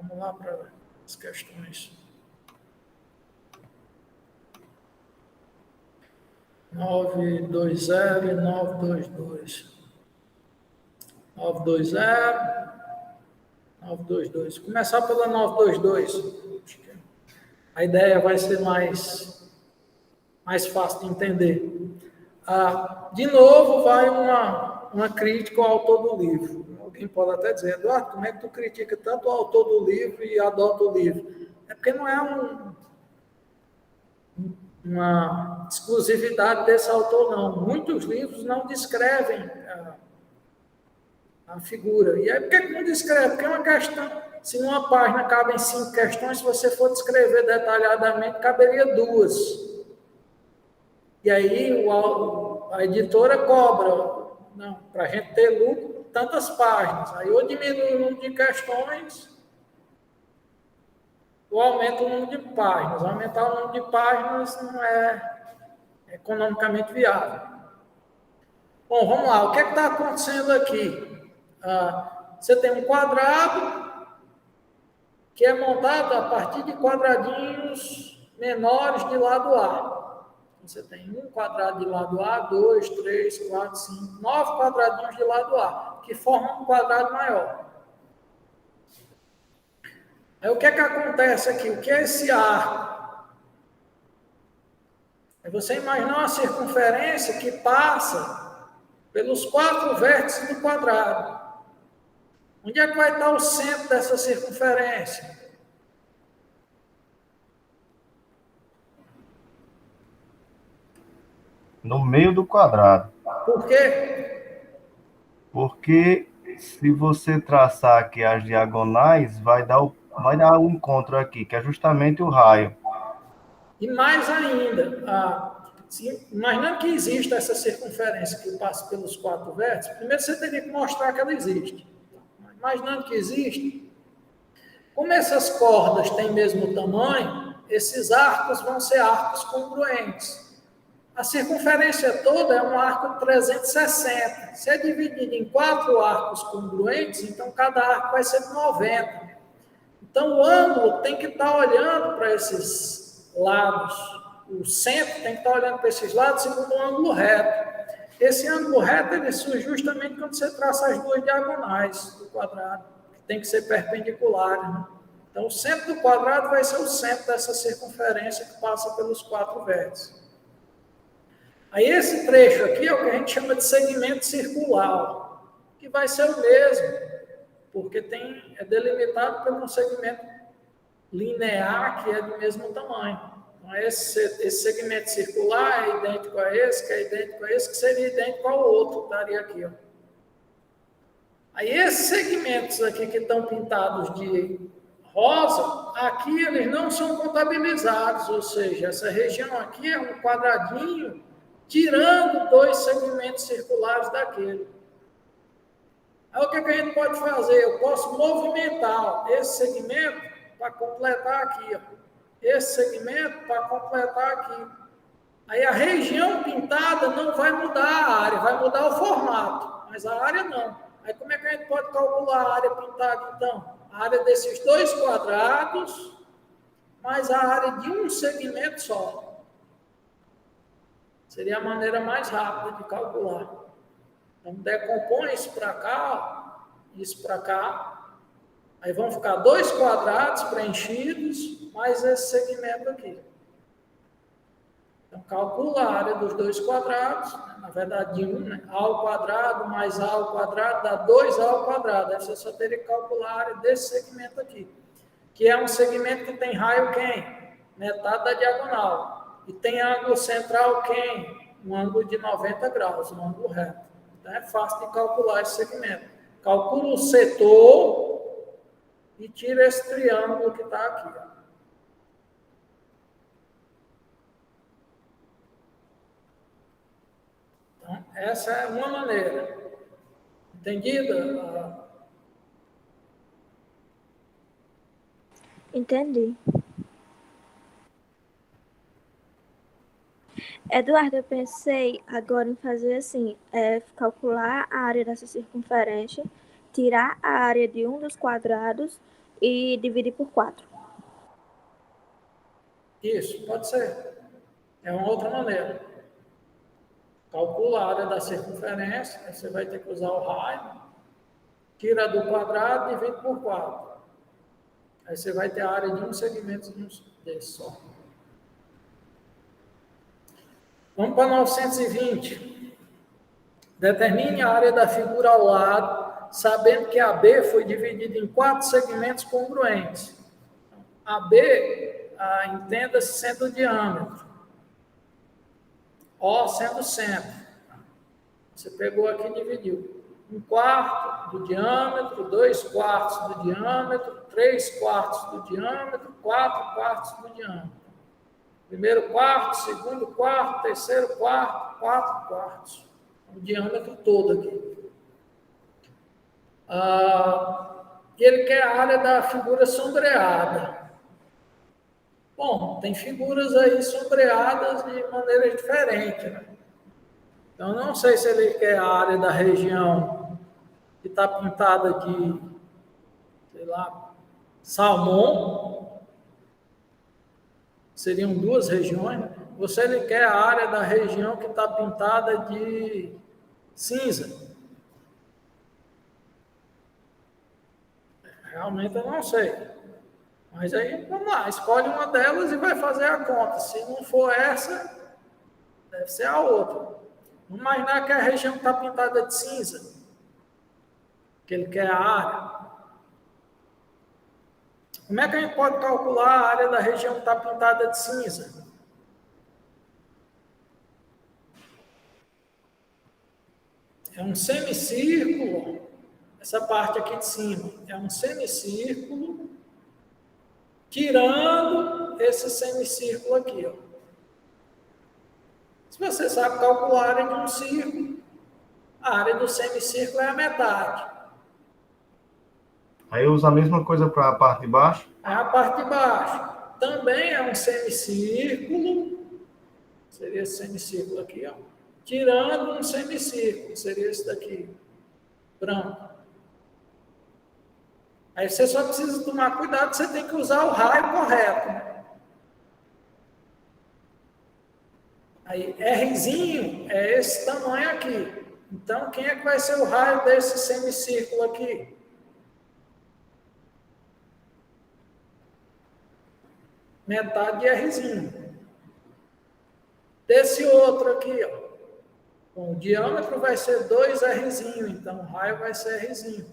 Vamos lá para as questões. 920 e 922. 920, 922. Começar pela 922. A ideia vai ser mais fácil de entender. De novo, vai uma crítica ao autor do livro. Alguém pode até dizer: Eduardo, como é que tu critica tanto o autor do livro e adota o livro? É porque não é uma exclusividade desse autor, não. Muitos livros não descrevem a figura. E aí, por que não descreve? Porque é uma questão. Se numa página cabem 5 questões, se você for descrever detalhadamente, caberia 2. E aí a editora cobra. Não, para a gente ter lucro, tantas páginas. Aí ou diminui o número de questões, ou aumenta o número de páginas. Aumentar o número de páginas não é economicamente viável. Bom, vamos lá. O que está acontecendo aqui? Você tem um quadrado que é montado a partir de quadradinhos menores de lado A. Você tem um quadrado de lado A, 2, 3, 4, 5, 9 quadradinhos de lado A, que formam um quadrado maior. Aí o que é que acontece aqui? O que é esse arco? É você imaginar uma circunferência que passa pelos 4 vértices do quadrado. Onde é que vai estar o centro dessa circunferência? No meio do quadrado. Por quê? Porque se você traçar aqui as diagonais, vai dar o encontro aqui, que é justamente o raio. E mais ainda, imaginando que existe essa circunferência que passa pelos 4 vértices, primeiro você teria que mostrar que ela existe. Imaginando que existe, como essas cordas têm mesmo tamanho, esses arcos vão ser arcos congruentes. A circunferência toda é um arco 360. Se é dividido em 4 arcos congruentes, então cada arco vai ser 90. Então o ângulo tem que estar olhando para esses lados. O centro tem que estar olhando para esses lados segundo um ângulo reto. Esse ângulo reto ele surge justamente quando você traça as 2 diagonais do quadrado, que tem que ser perpendiculares, né? Então o centro do quadrado vai ser o centro dessa circunferência que passa pelos 4 vértices. Aí esse trecho aqui é o que a gente chama de segmento circular, que vai ser o mesmo, porque é delimitado por um segmento linear que é do mesmo tamanho. Então esse segmento circular é idêntico a esse, que é idêntico a esse, que seria idêntico ao outro, estaria aqui, ó. Aí esses segmentos aqui que estão pintados de rosa, aqui eles não são contabilizados, ou seja, essa região aqui é um quadradinho tirando 2 segmentos circulares daquele. Aí o que a gente pode fazer? Eu posso movimentar esse segmento para completar aqui, ó. Esse segmento para completar aqui. Aí a região pintada não vai mudar a área, vai mudar o formato, mas a área não. Aí como é que a gente pode calcular a área pintada, então? A área desses 2 quadrados, mais a área de um segmento só. Seria a maneira mais rápida de calcular. Então, decompõe isso para cá, isso para cá. Aí vão ficar 2 quadrados preenchidos, mais esse segmento aqui. Então, calcula a área dos 2 quadrados, né? Na verdade, de 1, né? A ao quadrado mais A ao quadrado dá 2A ao quadrado. Aí você só teria que calcular a área desse segmento aqui, que é um segmento que tem raio quem? Metade da diagonal. E tem ângulo central quem? Um ângulo de 90 graus, um ângulo reto. Então é fácil de calcular esse segmento. Calcula o setor e tira esse triângulo que está aqui, ó. Então, essa é uma maneira. Entendida? Entendi. Eduardo, eu pensei agora em fazer assim, calcular a área dessa circunferência, tirar a área de um dos quadrados e dividir por 4. Isso, pode ser. É uma outra maneira. Calcula a área da circunferência, aí você vai ter que usar o raio, tira do quadrado e divide por 4. Aí você vai ter a área de um segmento desse só. Vamos para 920. Determine a área da figura ao lado, sabendo que a B foi dividida em 4 segmentos congruentes. A B, entenda-se sendo o diâmetro. O sendo o centro. Você pegou aqui e dividiu. 1/4 do diâmetro, 2/4 do diâmetro, 3/4 do diâmetro, 4/4 do diâmetro. Primeiro quarto, segundo quarto, terceiro quarto, 4/4. O diâmetro todo aqui. E ele quer a área da figura sombreada. Bom, tem figuras aí sombreadas de maneira diferente, né? Então, não sei se ele quer a área da região que está pintada de, sei lá, salmão. Seriam 2 regiões. Ou se ele quer a área da região que está pintada de cinza. Realmente eu não sei. Mas aí, vamos lá, escolhe uma delas e vai fazer a conta. Se não for essa, deve ser a outra. Vamos imaginar que a região está pintada de cinza, que ele quer a área. Como é que a gente pode calcular a área da região que está pintada de cinza? É um semicírculo, essa parte aqui de cima, é um semicírculo, tirando esse semicírculo aqui, ó. Se você sabe calcular a área de um círculo, a área do semicírculo é a metade. Aí eu uso a mesma coisa para a parte de baixo? É a parte de baixo. Também é um semicírculo, seria esse semicírculo aqui, ó. Tirando um semicírculo, seria esse daqui, branco. Aí você só precisa tomar cuidado, você tem que usar o raio correto. Aí, Rzinho é esse tamanho aqui. Então, quem é que vai ser o raio desse semicírculo aqui? Metade de Rzinho. Desse outro aqui, ó. Bom, o diâmetro vai ser 2Rzinho, então o raio vai ser Rzinho.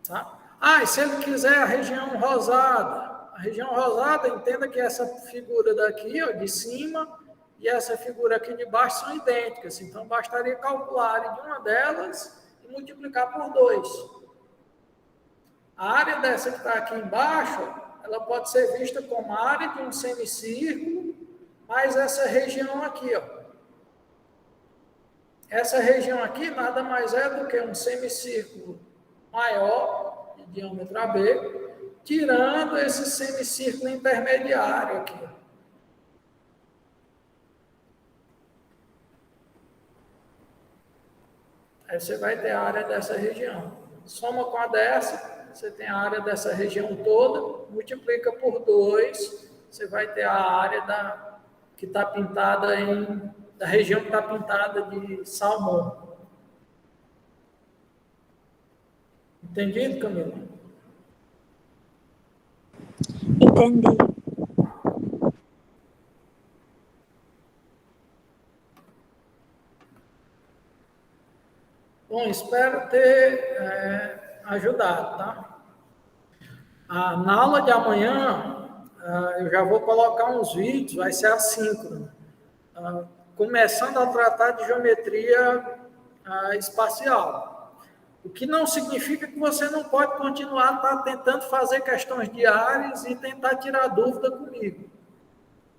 Tá? Ah, e se ele quiser a região rosada, entenda que essa figura daqui, ó, de cima, e essa figura aqui de baixo são idênticas. Então, bastaria calcular a área de uma delas e multiplicar por 2. A área dessa que está aqui embaixo, ela pode ser vista como a área de um semicírculo, mais essa região aqui, ó. Essa região aqui nada mais é do que um semicírculo maior, de diâmetro AB, tirando esse semicírculo intermediário aqui. Aí você vai ter a área dessa região. Soma com a dessa, você tem a área dessa região toda, multiplica por 2, você vai ter a área que está pintada da região que está pintada de salmão. Entendido, Camila? Entendi. Bom, espero ter ajudado, tá? Na aula de amanhã, eu já vou colocar uns vídeos, vai ser assíncrono, começando a tratar de geometria espacial. O que não significa que você não pode continuar tentando fazer questões diárias e tentar tirar dúvida comigo.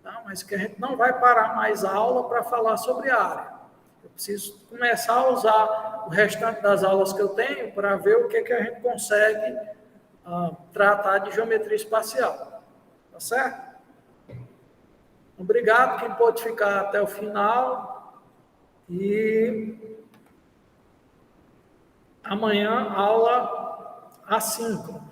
Tá? Mas que a gente não vai parar mais a aula para falar sobre a área. Eu preciso começar a usar o restante das aulas que eu tenho para ver o que a gente consegue tratar de geometria espacial. Tá certo? Obrigado quem pôde ficar até o final. E amanhã, aula às 5.